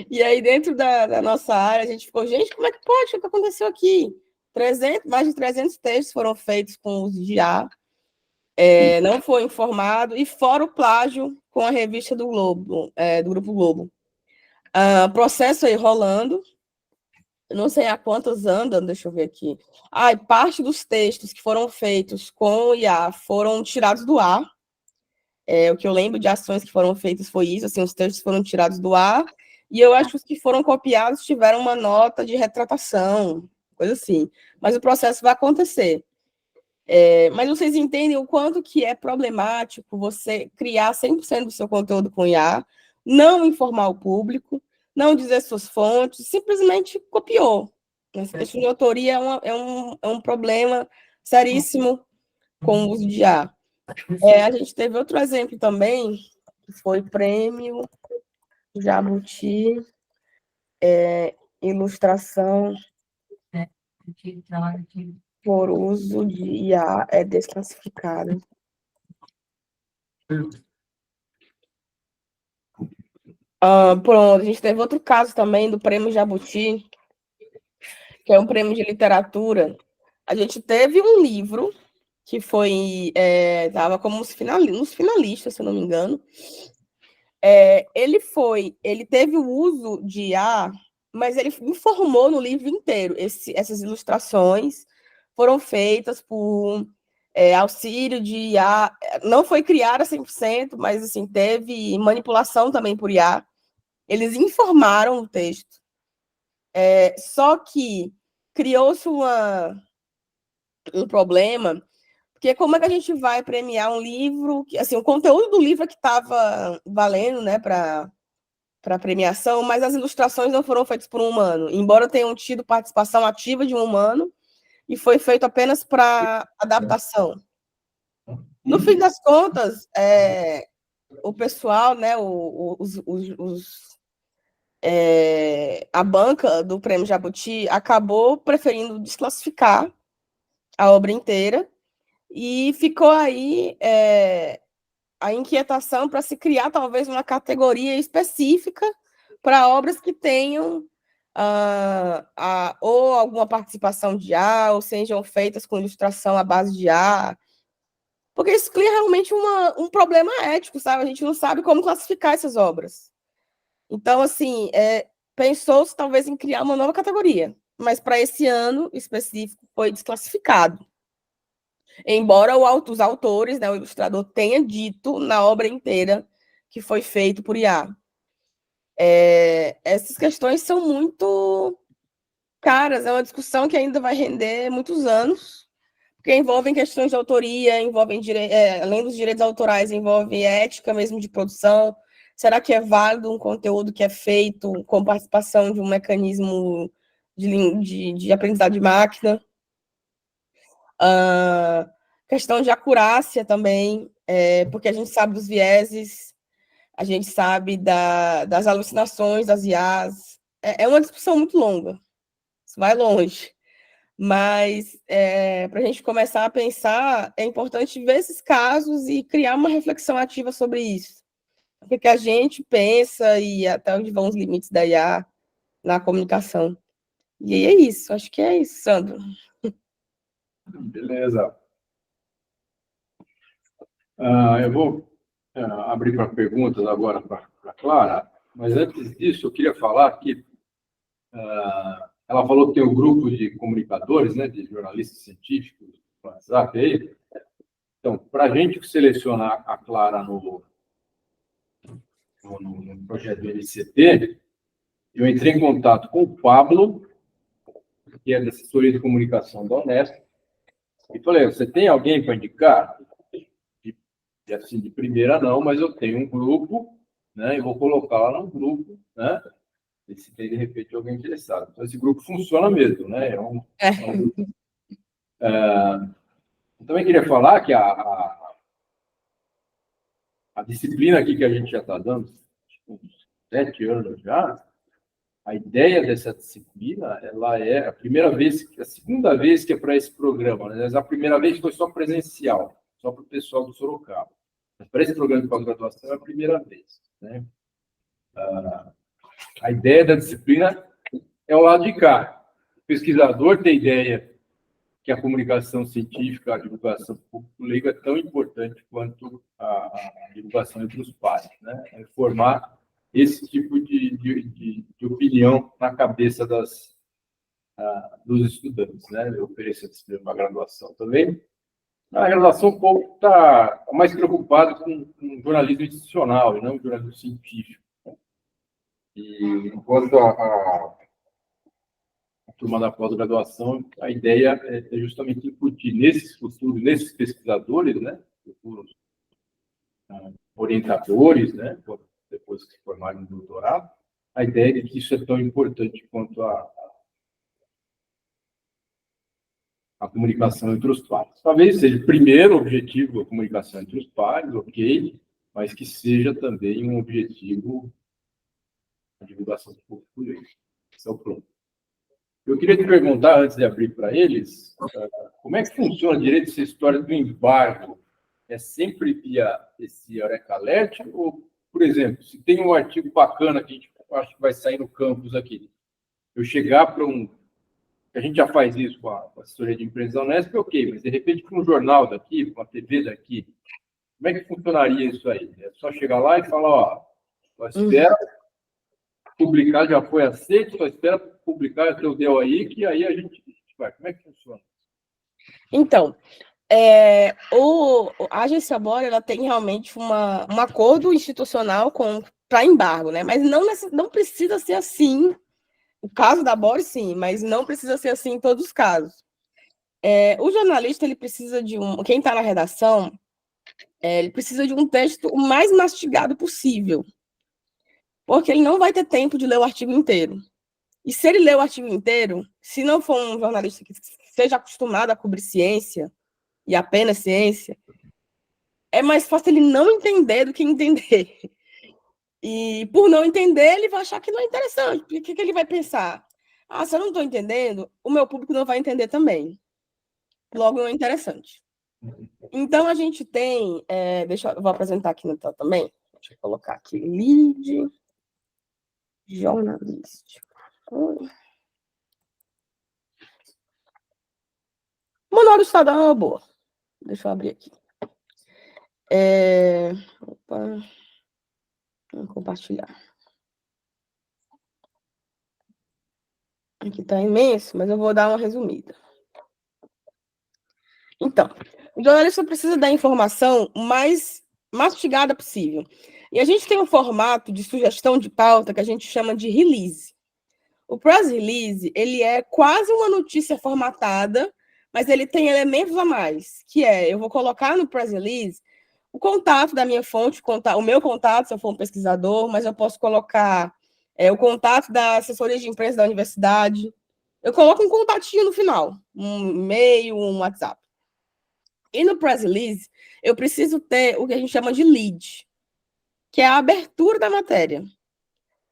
E aí, dentro da nossa área, a gente ficou, gente, como é que pode? O que aconteceu aqui? Mais de 300 textos foram feitos com uso de IA, não foi informado, e fora o plágio com a revista do Globo, do Grupo Globo. Processo aí rolando, não sei há quantos andam, deixa eu ver aqui. Parte dos textos que foram feitos com IA foram tirados do ar. O que eu lembro de ações que foram feitas foi isso, assim, os textos foram tirados do ar, e eu acho que os que foram copiados tiveram uma nota de retratação, coisa assim. Mas o processo vai acontecer. Mas vocês entendem o quanto que é problemático você criar 100% do seu conteúdo com IA, não informar o público, não dizer suas fontes, simplesmente copiou. Essa questão de autoria é um problema seríssimo com o uso de IA. A gente teve outro exemplo também, que foi prêmio Jabuti, ilustração por uso de IA é desclassificada. Pronto, a gente teve outro caso também do prêmio Jabuti, que é um prêmio de literatura. A gente teve um livro que foi, estava como nos finalistas, se eu não me engano. Ele teve o uso de IA, mas ele informou no livro inteiro. Essas ilustrações foram feitas por auxílio de IA, não foi criada 100%, mas assim, teve manipulação também por IA. Eles informaram o texto. Só que criou-se um problema, porque como é que a gente vai premiar um livro, que, assim, o conteúdo do livro é que estava valendo, né, para premiação, mas as ilustrações não foram feitas por um humano, embora tenham tido participação ativa de um humano, e foi feito apenas para adaptação. No fim das contas, o pessoal, né, a banca do Prêmio Jabuti acabou preferindo desclassificar a obra inteira, e ficou aí a inquietação para se criar talvez uma categoria específica para obras que tenham ou alguma participação de IA, ou sejam feitas com ilustração à base de IA, porque isso cria realmente um problema ético, sabe? A gente não sabe como classificar essas obras. Então, assim, pensou-se talvez em criar uma nova categoria, mas para esse ano específico foi desclassificado. Embora os autores, né, o ilustrador, tenha dito na obra inteira que foi feito por IA. Essas questões são muito caras, é uma discussão que ainda vai render muitos anos, porque envolvem questões de autoria, envolvem além dos direitos autorais, envolve ética mesmo de produção. Será que é válido um conteúdo que é feito com participação de um mecanismo de aprendizado de máquina? Questão de acurácia também, porque a gente sabe dos vieses, a gente sabe das alucinações das IAs. É uma discussão muito longa, isso vai longe. Mas, para a gente começar a pensar, é importante ver esses casos e criar uma reflexão ativa sobre isso. O que a gente pensa e até onde vão os limites da IA na comunicação. E aí é isso, acho que é isso, Sandro. Beleza. Eu vou abrir para perguntas agora para a Clara, mas antes disso, eu queria falar que ela falou que tem um grupo de comunicadores, né, de jornalistas científicos, no WhatsApp aí. Então, para a gente selecionar a Clara no projeto do NCT, eu entrei em contato com o Pablo, que é da assessoria de comunicação da Unesp, e falei, você tem alguém para indicar? Assim, de primeira não, mas eu tenho um grupo, né, e vou colocar lá no grupo, né, e se tem, de repente, alguém interessado. Então, esse grupo funciona mesmo, né, eu também queria falar que a disciplina aqui que a gente já está dando, uns 7 anos já, a ideia dessa disciplina, ela é a segunda vez que é para esse programa, né? A primeira vez foi só presencial, só para o pessoal do Sorocaba. Mas para esse programa de pós-graduação é a primeira vez, né? A ideia da disciplina é o lado de cá. O pesquisador tem ideia que a comunicação científica, a divulgação público-leigo é tão importante quanto a divulgação entre os pares, né? É formar esse tipo de opinião na cabeça dos estudantes, né? Eu ofereço uma graduação também. A graduação, um pouco está mais preocupado com jornalismo institucional e não jornalismo científico. E enquanto a turma da pós-graduação, a ideia é justamente incutir nesses futuros, nesses pesquisadores, né? Futuros orientadores, né? Depois que se formarem no doutorado, a ideia de que isso é tão importante quanto a comunicação entre os pares. Talvez seja o primeiro objetivo a comunicação entre os pares, ok, mas que seja também um objetivo a divulgação do público. Esse é o plano. Eu queria te perguntar, antes de abrir para eles, como é que funciona direito essa história do embargo? É sempre via esse Eureka Alert? Ou, por exemplo, se tem um artigo bacana que a gente acha que vai sair no campus aqui, eu chegar para a gente já faz isso com a assessoria de imprensa da Unesp, ok, mas de repente para um jornal daqui, para uma TV daqui, como é que funcionaria isso aí? É só chegar lá e falar, ó, só espera publicar, já foi aceito, só espera publicar o teu deu aí, que aí a gente vai. Como é que funciona? Então, a agência Bora, ela tem realmente um acordo institucional para embargo, né? Mas não precisa ser assim. O caso da Bora, sim, mas não precisa ser assim em todos os casos. O jornalista, ele precisa quem está na redação, ele precisa de um texto o mais mastigado possível, porque ele não vai ter tempo de ler o artigo inteiro. E se ele ler o artigo inteiro, se não for um jornalista que seja acostumado a cobrir ciência, e apenas ciência, é mais fácil ele não entender do que entender. E por não entender, ele vai achar que não é interessante. Porque o que ele vai pensar? Se eu não estou entendendo, o meu público não vai entender também. Logo, não é interessante. Então, a gente tem... eu vou apresentar aqui no tela também. Deixa eu colocar aqui. Lead jornalístico. Manual do Estadão é uma boa. Deixa eu abrir aqui. Opa. Vamos compartilhar. Aqui está imenso, mas eu vou dar uma resumida. Então, o jornalista precisa da informação mais mastigada possível. E a gente tem um formato de sugestão de pauta que a gente chama de release. O press release, ele é quase uma notícia formatada, mas ele tem elementos a mais, que eu vou colocar no press release o contato da minha fonte, o meu contato, se eu for um pesquisador, mas eu posso colocar o contato da assessoria de imprensa da universidade. Eu coloco um contatinho no final, um e-mail, um WhatsApp. E no press release, eu preciso ter o que a gente chama de lead, que é a abertura da matéria.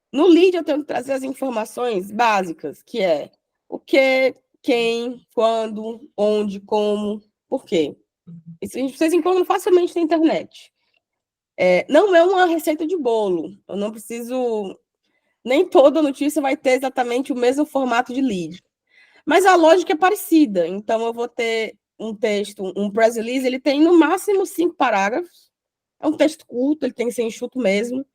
No lead, eu tenho que trazer as informações básicas, que é o que, quem, quando, onde, como, por quê. Isso vocês encontram facilmente na internet. Não é uma receita de bolo. Eu não preciso... Nem toda notícia vai ter exatamente o mesmo formato de lead. Mas a lógica é parecida. Então, eu vou ter um texto, um press release, ele tem no máximo 5 parágrafos. É um texto curto, ele tem que ser enxuto mesmo.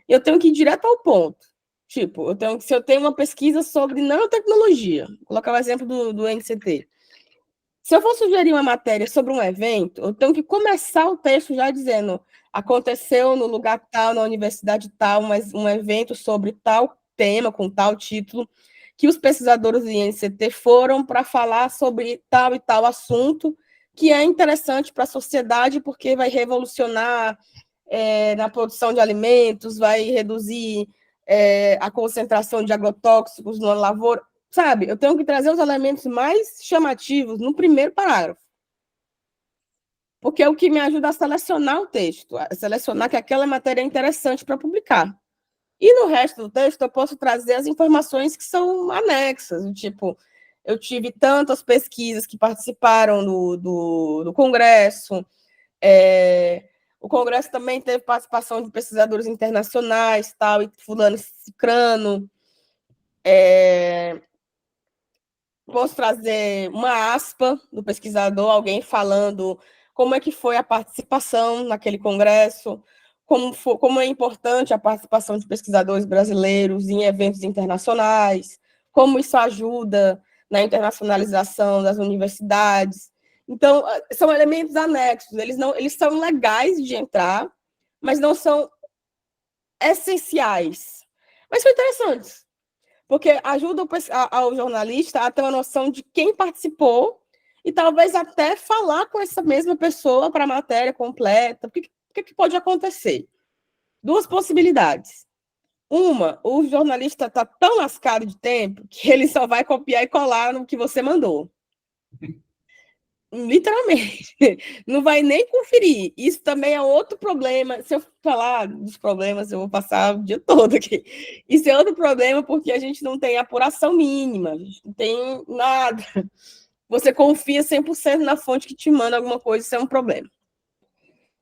E eu tenho que ir direto ao ponto. Tipo, se eu tenho uma pesquisa sobre nanotecnologia, vou colocar o exemplo do NCT. Se eu for sugerir uma matéria sobre um evento, eu tenho que começar o texto já dizendo: aconteceu no lugar tal, na universidade tal, mas um evento sobre tal tema, com tal título, que os pesquisadores do INCT foram para falar sobre tal e tal assunto, que é interessante para a sociedade, porque vai revolucionar na produção de alimentos, vai reduzir a concentração de agrotóxicos na lavoura. Sabe, eu tenho que trazer os elementos mais chamativos no primeiro parágrafo. Porque é o que me ajuda a selecionar o texto, a selecionar que aquela matéria é interessante para publicar. E no resto do texto eu posso trazer as informações que são anexas, tipo, eu tive tantas pesquisas que participaram do Congresso, o Congresso também teve participação de pesquisadores internacionais, tal, e fulano e cicrano. Posso trazer uma aspa do pesquisador, alguém falando como é que foi a participação naquele congresso, como é importante a participação de pesquisadores brasileiros em eventos internacionais, como isso ajuda na internacionalização das universidades. Então, são elementos anexos, eles são legais de entrar, mas não são essenciais. Mas são interessantes, porque ajuda ao jornalista a ter uma noção de quem participou e talvez até falar com essa mesma pessoa para a matéria completa. O que pode acontecer? Duas possibilidades. Uma, o jornalista está tão lascado de tempo que ele só vai copiar e colar no que você mandou. Literalmente. Não vai nem conferir. Isso também é outro problema. Se eu falar dos problemas, eu vou passar o dia todo aqui. Isso é outro problema porque a gente não tem apuração mínima, a gente não tem nada. Você confia 100% na fonte que te manda alguma coisa, isso é um problema.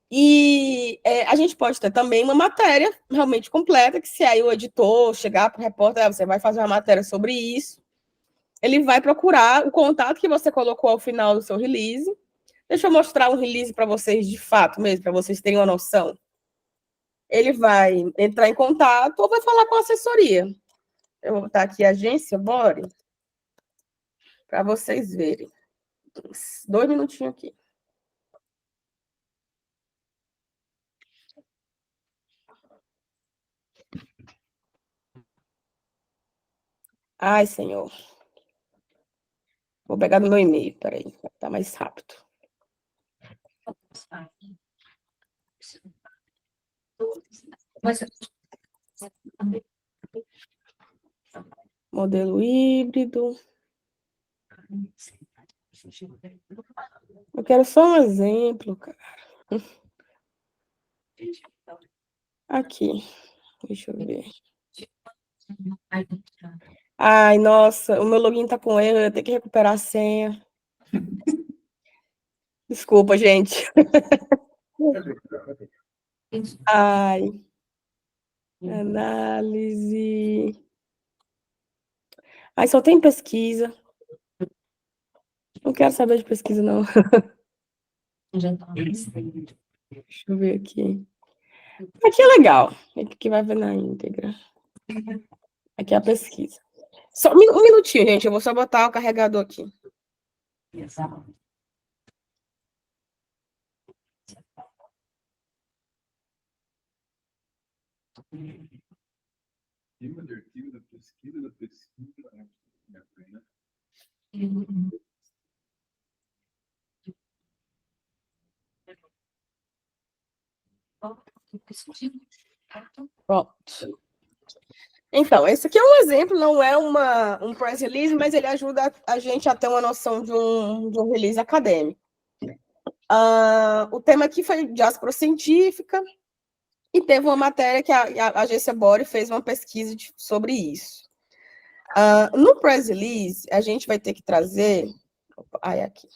E a gente pode ter também uma matéria realmente completa, que se aí o editor chegar para o repórter, você vai fazer uma matéria sobre isso, ele vai procurar o contato que você colocou ao final do seu release. Deixa eu mostrar um release para vocês de fato mesmo, para vocês terem uma noção. Ele vai entrar em contato ou vai falar com a assessoria. Eu vou botar aqui Agência Bore para vocês verem. 2 minutinhos aqui. Ai, senhor. Vou pegar no meu e-mail, peraí, vai estar mais rápido. Modelo híbrido. Eu quero só um exemplo, cara. Aqui. Deixa eu ver. Ai, nossa, o meu login tá com erro, eu ia ter que recuperar a senha. Desculpa, gente. Ai. Análise. Ai, só tem pesquisa. Não quero saber de pesquisa, não. Deixa eu ver aqui. Aqui é legal. Aqui vai ver na íntegra. Aqui é a pesquisa. Só um minutinho, gente. Eu vou só botar o carregador aqui. Tema de artigo da pesquisa, né? Pronto. Então, esse aqui é um exemplo, não é um press release, mas ele ajuda a gente a ter uma noção de um release acadêmico. O tema aqui foi diáspora científica, e teve uma matéria que a Agência Bore fez uma pesquisa sobre isso. No press release, a gente vai ter que trazer... aqui.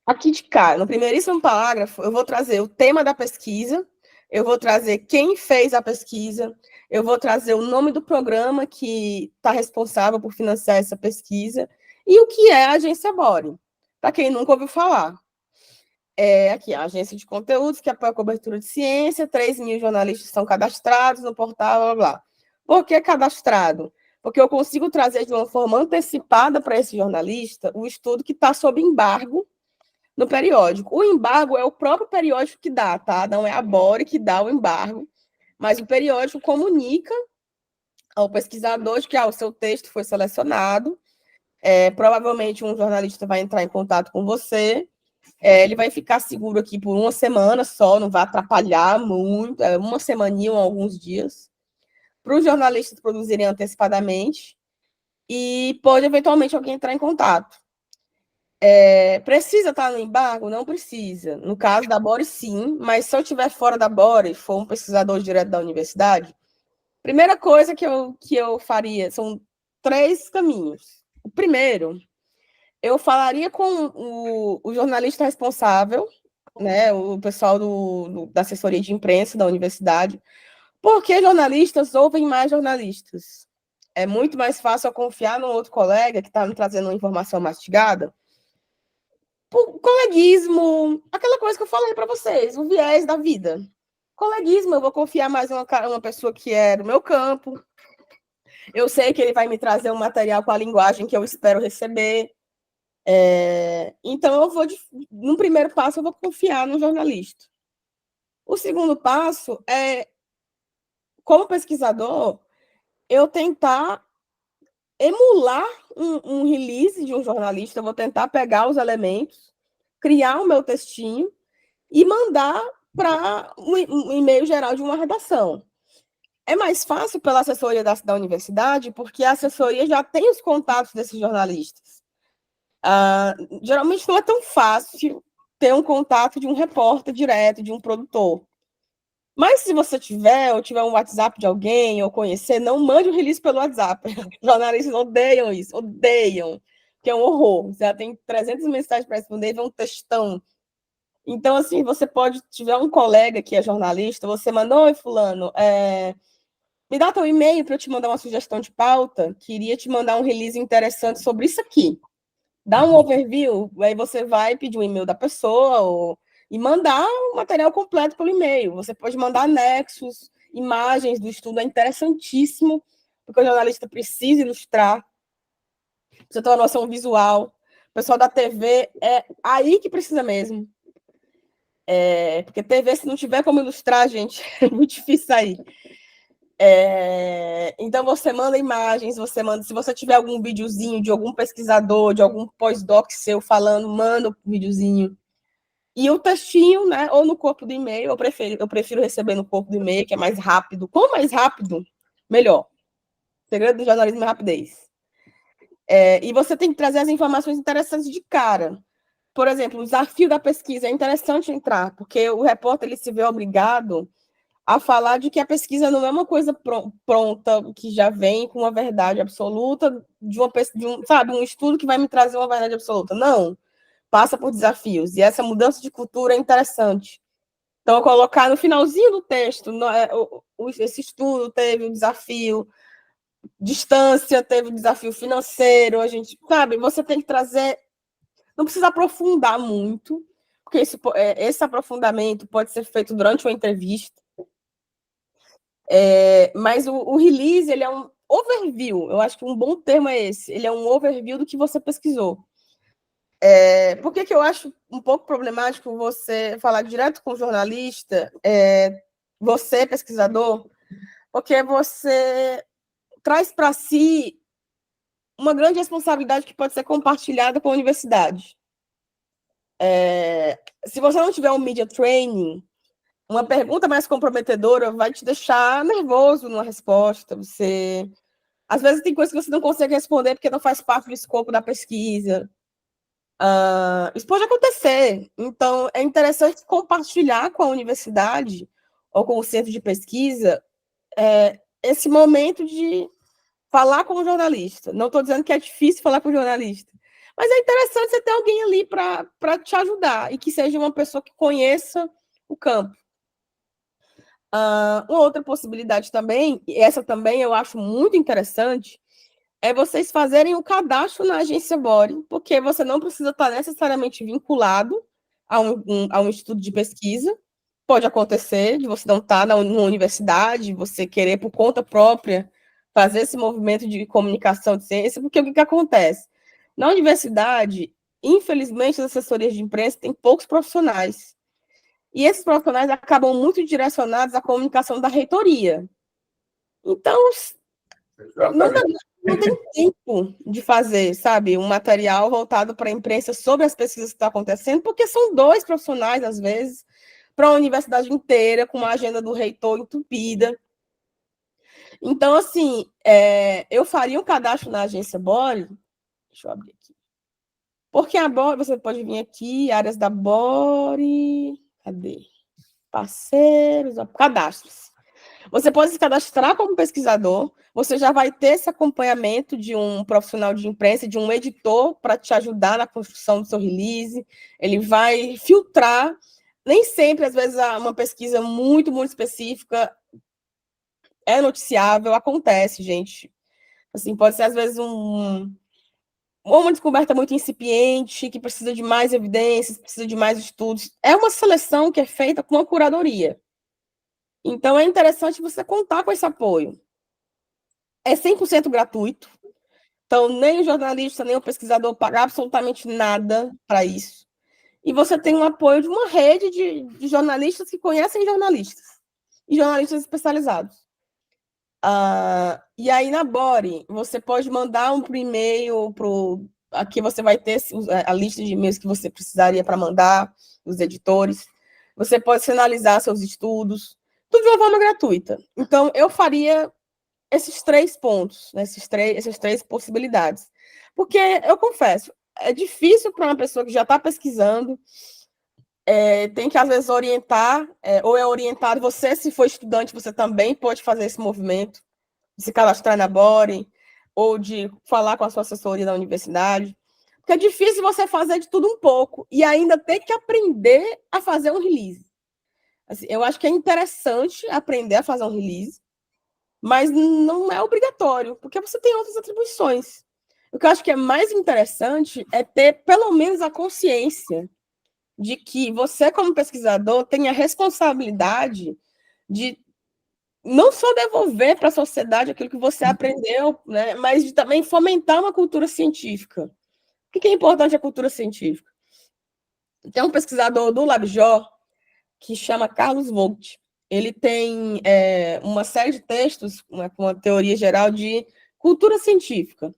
Aqui de cá, no primeiríssimo parágrafo, eu vou trazer o tema da pesquisa, eu vou trazer quem fez a pesquisa, eu vou trazer o nome do programa que está responsável por financiar essa pesquisa e o que é a Agência Bore, para quem nunca ouviu falar. Aqui, a agência de conteúdos que apoia a cobertura de ciência, 3.000 jornalistas são cadastrados no portal, blá, blá. Por que cadastrado? Porque eu consigo trazer de uma forma antecipada para esse jornalista o estudo que está sob embargo no periódico. O embargo é o próprio periódico que dá, tá? Não é a Bore que dá o embargo, mas o periódico comunica ao pesquisador de que o seu texto foi selecionado, provavelmente um jornalista vai entrar em contato com você, ele vai ficar seguro aqui por uma semana só, não vai atrapalhar muito, uma semaninha ou alguns dias, para os jornalistas produzirem antecipadamente, e pode eventualmente alguém entrar em contato. Precisa estar no embargo? Não precisa. No caso da Bore, sim, mas se eu estiver fora da Bore, for um pesquisador direto da universidade, primeira coisa que eu faria são 3 caminhos. O primeiro, eu falaria com o jornalista responsável, né, o pessoal da assessoria de imprensa da universidade, porque jornalistas ouvem mais jornalistas. É muito mais fácil eu confiar no outro colega que está me trazendo uma informação mastigada. Por coleguismo, aquela coisa que eu falei para vocês, o viés da vida. Coleguismo, eu vou confiar mais em uma pessoa que é do meu campo. Eu sei que ele vai me trazer um material com a linguagem que eu espero receber. Então, no primeiro passo, eu vou confiar no jornalista. O segundo passo é, como pesquisador, eu tentar emular um release de um jornalista, eu vou tentar pegar os elementos, criar o meu textinho e mandar para um e-mail geral de uma redação. É mais fácil pela assessoria da universidade, porque a assessoria já tem os contatos desses jornalistas. Geralmente não é tão fácil ter um contato de um repórter direto, de um produtor. Mas se você tiver, ou tiver um WhatsApp de alguém, ou conhecer, não mande o release pelo WhatsApp. Jornalistas odeiam isso, odeiam, que é um horror. Você já tem 300 mensagens para responder, vem um textão. Então, assim, você pode, tiver um colega que é jornalista, você manda, oi, fulano, me dá teu e-mail para eu te mandar uma sugestão de pauta, queria te mandar um release interessante sobre isso aqui. Dá um overview, aí você vai pedir o e-mail da pessoa e mandar o material completo pelo e-mail. Você pode mandar anexos, imagens do estudo, é interessantíssimo, porque o jornalista precisa ilustrar, você tem uma noção visual. O pessoal da TV é aí que precisa mesmo. Porque TV, se não tiver como ilustrar, gente, é muito difícil sair. Então, você manda imagens, se você tiver algum videozinho de algum pesquisador, de algum pós-doc seu falando, manda o videozinho. E o textinho, né, ou no corpo do e-mail, eu prefiro receber no corpo do e-mail, que é mais rápido. Quanto mais rápido, melhor. O segredo do jornalismo é rapidez. E você tem que trazer as informações interessantes de cara. Por exemplo, o desafio da pesquisa é interessante entrar, porque o repórter ele se vê obrigado a falar de que a pesquisa não é uma coisa pronta, que já vem com uma verdade absoluta, sabe, um estudo que vai me trazer uma verdade absoluta. Não, passa por desafios, e essa mudança de cultura é interessante. Então, eu colocar no finalzinho do texto, esse estudo teve um desafio, distância, teve um desafio financeiro, a gente, sabe, você tem que trazer, não precisa aprofundar muito, porque esse aprofundamento pode ser feito durante uma entrevista, mas o release, ele é um overview, eu acho que um bom termo é esse, ele é um overview do que você pesquisou. Por que eu acho um pouco problemático você falar direto com o jornalista, você, pesquisador, porque você traz para si uma grande responsabilidade que pode ser compartilhada com a universidade. Se você não tiver um media training, uma pergunta mais comprometedora vai te deixar nervoso numa resposta. Às vezes tem coisas que você não consegue responder porque não faz parte do escopo da pesquisa. Isso pode acontecer. Então, é interessante compartilhar com a universidade ou com o centro de pesquisa esse momento de falar com o jornalista. Não estou dizendo que é difícil falar com o jornalista, mas é interessante você ter alguém ali para te ajudar e que seja uma pessoa que conheça o campo. Uma outra possibilidade também, e essa também eu acho muito interessante, é vocês fazerem o cadastro na agência Bore, porque você não precisa estar necessariamente vinculado a um estudo de pesquisa. Pode acontecer de você não estar numa universidade, você querer por conta própria fazer esse movimento de comunicação de ciência, porque o que acontece? Na universidade, infelizmente, as assessorias de imprensa têm poucos profissionais. E esses profissionais acabam muito direcionados à comunicação da reitoria. Então, não tem tempo de fazer, sabe, um material voltado para a imprensa sobre as pesquisas que estão acontecendo, porque são 2 profissionais, às vezes, para a universidade inteira, com uma agenda do reitor entupida. Então, assim, eu faria um cadastro na agência Bore, deixa eu abrir aqui, Porque a Bore, você pode vir aqui, áreas da Bore, cadê? Parceiros, cadastros. Você pode se cadastrar como pesquisador, você já vai ter esse acompanhamento de um profissional de imprensa, de um editor, para te ajudar na construção do seu release, ele vai filtrar, nem sempre, às vezes, uma pesquisa muito, muito específica é noticiável, acontece, gente. Assim, pode ser, às vezes, uma descoberta muito incipiente, que precisa de mais evidências, precisa de mais estudos. É uma seleção que é feita com a curadoria. Então, é interessante você contar com esse apoio. É 100% gratuito. Então, nem o jornalista, nem o pesquisador paga absolutamente nada para isso. E você tem um apoio de uma rede de jornalistas que conhecem jornalistas. E jornalistas especializados. E aí, na Bore, você pode mandar um e-mail aqui você vai ter a lista de e-mails que você precisaria para mandar, os editores. Você pode sinalizar seus estudos, tudo de uma forma gratuita. Então, eu faria esses 3 pontos, né, essas três possibilidades. Porque, eu confesso, é difícil para uma pessoa que já está pesquisando, tem que, às vezes, orientar, ou é orientado, você, se for estudante, você também pode fazer esse movimento, de se cadastrar na Bore, ou de falar com a sua assessoria da universidade, porque é difícil você fazer de tudo um pouco, e ainda ter que aprender a fazer um release. Assim, eu acho que é interessante aprender a fazer um release, mas não é obrigatório, porque você tem outras atribuições. O que eu acho que é mais interessante é ter, pelo menos, a consciência de que você, como pesquisador, tem a responsabilidade de não só devolver para a sociedade aquilo que você aprendeu, né, mas de também fomentar uma cultura científica. O que é importante a cultura científica? Tem um pesquisador do LabJOR que chama Carlos Vogt. Ele tem uma série de textos com uma teoria geral de cultura científica,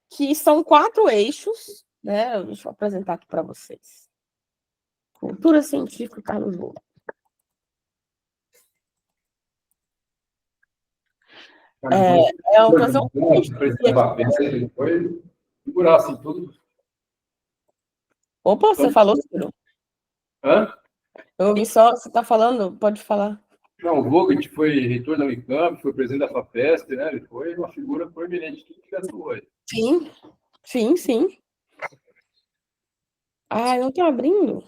que são 4 eixos, né? Deixa eu apresentar aqui para vocês. Cultura científica, Carlos Vogt. É uma coisa foi figurar assim tudo. Opa, você falou, Ciro? Hã? Eu ouvi só, você está falando, pode falar. Não, o Vogt foi reitor da Unicamp, foi presidente da FAPESP, né? Ele foi uma figura proeminente que atuou aí. Sim, sim, sim. Ah, não está abrindo.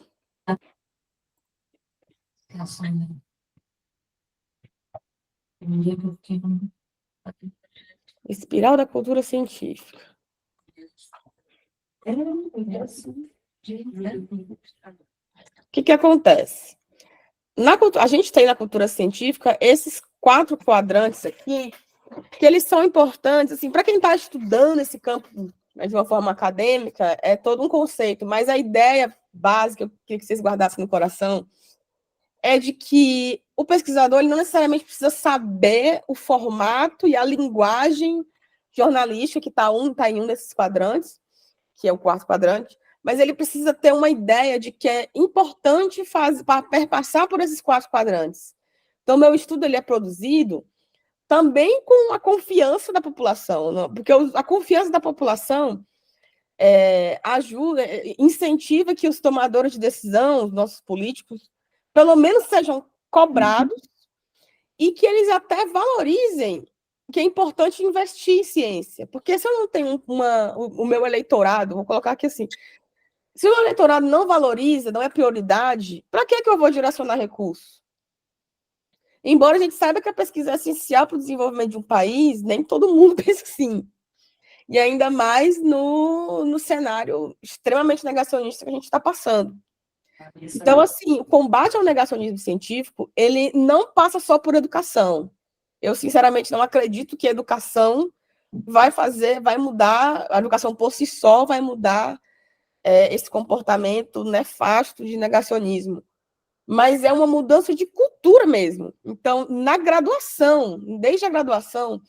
Espiral da cultura científica. O que acontece? A gente tem na cultura científica esses 4 quadrantes aqui, que eles são importantes, assim, para quem está estudando esse campo, né, de uma forma acadêmica, é todo um conceito, mas a ideia básica, eu queria que vocês guardassem no coração, é de que o pesquisador ele não necessariamente precisa saber o formato e a linguagem jornalística que está em um desses quadrantes, que é o 4º quadrante, mas ele precisa ter uma ideia de que é importante perpassar por esses 4 quadrantes. Então, meu estudo ele é produzido também com a confiança da população, não? Porque a confiança da população ajuda, incentiva que os tomadores de decisão, os nossos políticos, pelo menos sejam cobrados e que eles até valorizem que é importante investir em ciência. Porque se eu não tenho o meu eleitorado, vou colocar aqui assim, se o eleitorado não valoriza, não é prioridade, para que eu vou direcionar recursos? Embora a gente saiba que a pesquisa é essencial para o desenvolvimento de um país, nem todo mundo pensa que sim. E ainda mais no cenário extremamente negacionista que a gente está passando. Então, assim, o combate ao negacionismo científico, ele não passa só por educação. Eu, sinceramente, não acredito que a educação vai mudar, a educação por si só vai mudar esse comportamento nefasto de negacionismo. Mas é uma mudança de cultura mesmo. Então, na graduação, desde a graduação,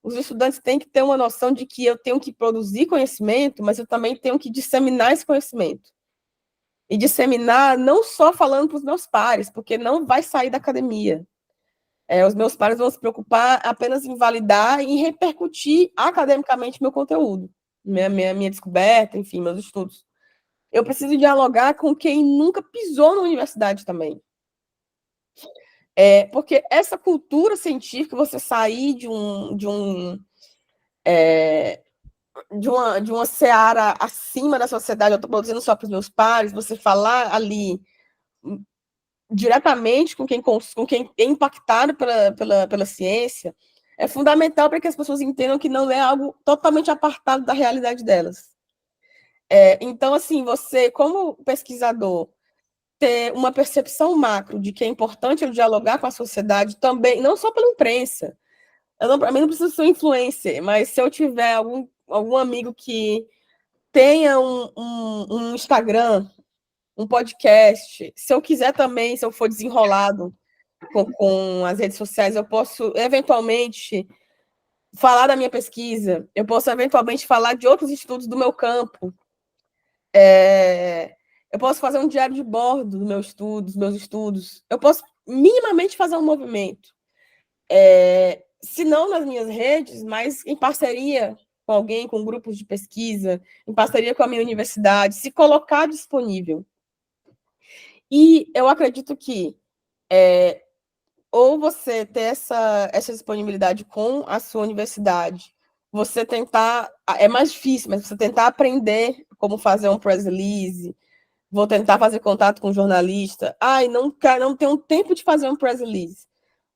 os estudantes têm que ter uma noção de que eu tenho que produzir conhecimento, mas eu também tenho que disseminar esse conhecimento. E disseminar não só falando para os meus pares, porque não vai sair da academia. Os meus pares vão se preocupar apenas em validar e em repercutir academicamente meu conteúdo, minha descoberta, enfim, meus estudos. eu preciso dialogar com quem nunca pisou na universidade também. Porque essa cultura científica, você sair de uma seara acima da sociedade, eu estou produzindo só para os meus pares, você falar ali diretamente com quem é impactado pela ciência, é fundamental para que as pessoas entendam que não é algo totalmente apartado da realidade delas. Então, assim, você, como pesquisador, ter uma percepção macro de que é importante eu dialogar com a sociedade também, não só pela imprensa. Para mim não preciso ser um influencer, mas se eu tiver algum amigo que tenha um Instagram, um podcast, se eu quiser também, se eu for desenrolado com as redes sociais, eu posso eventualmente falar da minha pesquisa, eu posso eventualmente falar de outros estudos do meu campo. Eu posso fazer um diário de bordo dos meus estudos. Eu posso minimamente fazer um movimento. Se não nas minhas redes, mas em parceria com alguém, com grupos de pesquisa, em parceria com a minha universidade, se colocar disponível. E eu acredito que ou você ter essa disponibilidade com a sua universidade, você tentar, é mais difícil, mas você tentar aprender como fazer um press release, vou tentar fazer contato com um jornalista, não tenho tempo de fazer um press release.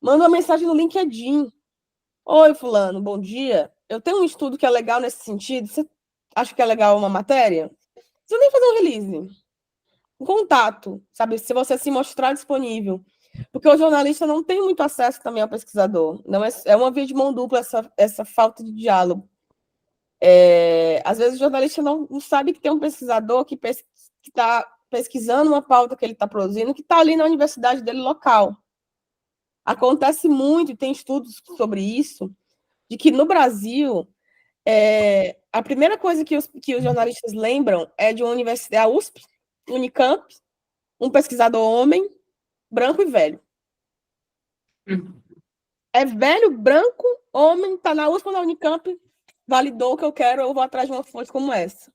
Manda uma mensagem no LinkedIn. Oi, fulano, bom dia. Eu tenho um estudo que é legal nesse sentido, você acha que é legal uma matéria? Não precisa nem fazer um release. Um contato, sabe? Se você se mostrar disponível. Porque o jornalista não tem muito acesso também ao pesquisador. Não é uma via de mão dupla essa falta de diálogo. Às vezes o jornalista não sabe que tem um pesquisador que está pesquisando uma pauta que ele está produzindo, que está ali na universidade dele local. Acontece muito, e tem estudos sobre isso, de que no Brasil, a primeira coisa que os jornalistas lembram é de uma universidade, a USP, Unicamp, um pesquisador homem, branco e velho. É velho, branco, homem, está na USP ou na Unicamp, validou o que eu quero, eu vou atrás de uma fonte como essa.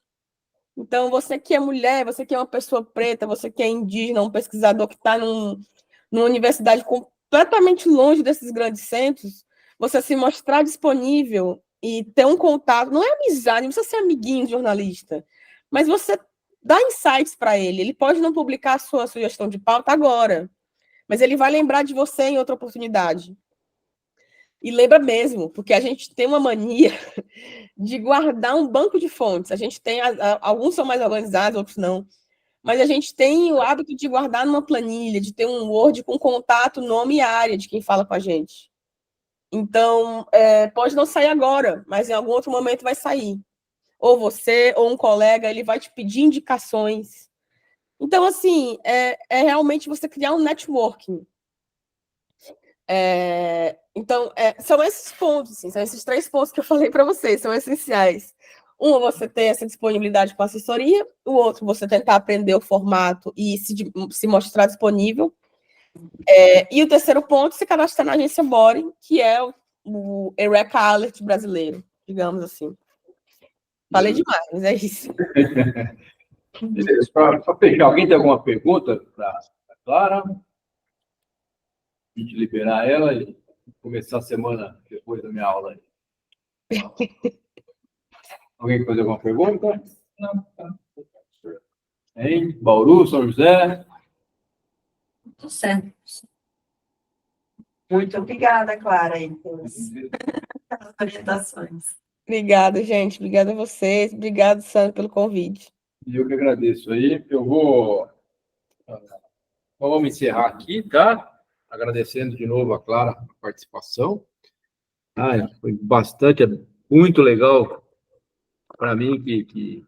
Então, você que é mulher, você que é uma pessoa preta, você que é indígena, um pesquisador que está numa universidade completamente longe desses grandes centros, você se mostrar disponível e ter um contato, não é amizade, não precisa ser amiguinho de jornalista, mas você dá insights para ele. Ele pode não publicar a sua sugestão de pauta agora, mas ele vai lembrar de você em outra oportunidade. E lembra mesmo, porque a gente tem uma mania de guardar um banco de fontes. A gente tem, alguns são mais organizados, outros não. Mas a gente tem o hábito de guardar numa planilha, de ter um Word com contato, nome e área de quem fala com a gente. Então, pode não sair agora, mas em algum outro momento vai sair. Ou você, ou um colega, ele vai te pedir indicações. Então, assim, é realmente você criar um networking. Então, são esses pontos, assim, são esses 3 pontos que eu falei para vocês, são essenciais. Um, você ter essa disponibilidade com a assessoria, o outro, você tentar aprender o formato e se mostrar disponível. E o terceiro ponto, se cadastrar na agência Bore, que é o Eureka Alert brasileiro, digamos assim. Falei demais, mas é isso. Beleza. Para fechar, alguém tem alguma pergunta para a Clara? A gente liberar ela e começar a semana depois da minha aula. Alguém quer fazer alguma pergunta? Não. Hein? Bauru, São José? Tudo certo. Muito obrigada, Clara, aí, pelas orientações. Obrigada, gente. Obrigada a vocês. Obrigado, Sandra, pelo convite. E eu que agradeço aí. Vamos encerrar aqui, tá? Agradecendo de novo a Clara a participação. Foi muito legal para mim que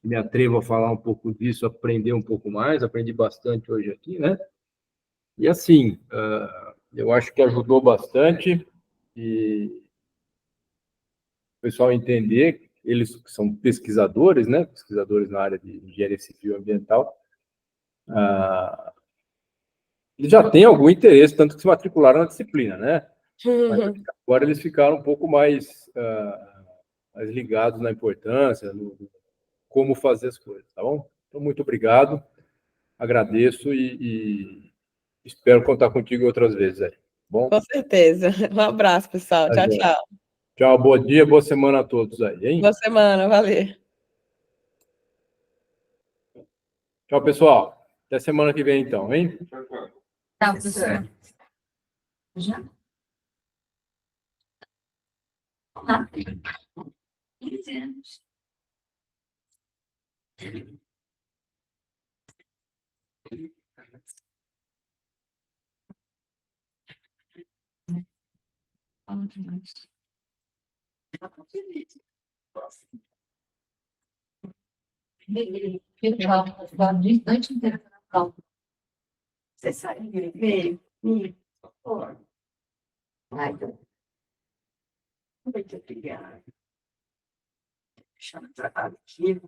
me atrevo a falar um pouco disso, aprender um pouco mais. Aprendi bastante hoje aqui, né? E assim, eu acho que ajudou bastante e o pessoal entender, eles que são pesquisadores, né? Pesquisadores na área de engenharia civil e ambiental, eles já têm algum interesse, tanto que se matricularam na disciplina, né? Mas agora eles ficaram um pouco mais ligados na importância, no como fazer as coisas, tá bom? Então, Então, muito obrigado, agradeço e espero contar contigo outras vezes aí. Bom? Com certeza. Um abraço, pessoal. Tchau, tchau. Tchau, bom dia, boa semana a todos aí, hein? Boa semana, valeu. Tchau, pessoal. Até semana que vem, então, hein? Tá, professor. Já? Tá. 15 anos. Fala demais. Distante inteiro. Você sabe que ele veio? Vai, então. Muito obrigada. Deixa eu trabalhar aqui.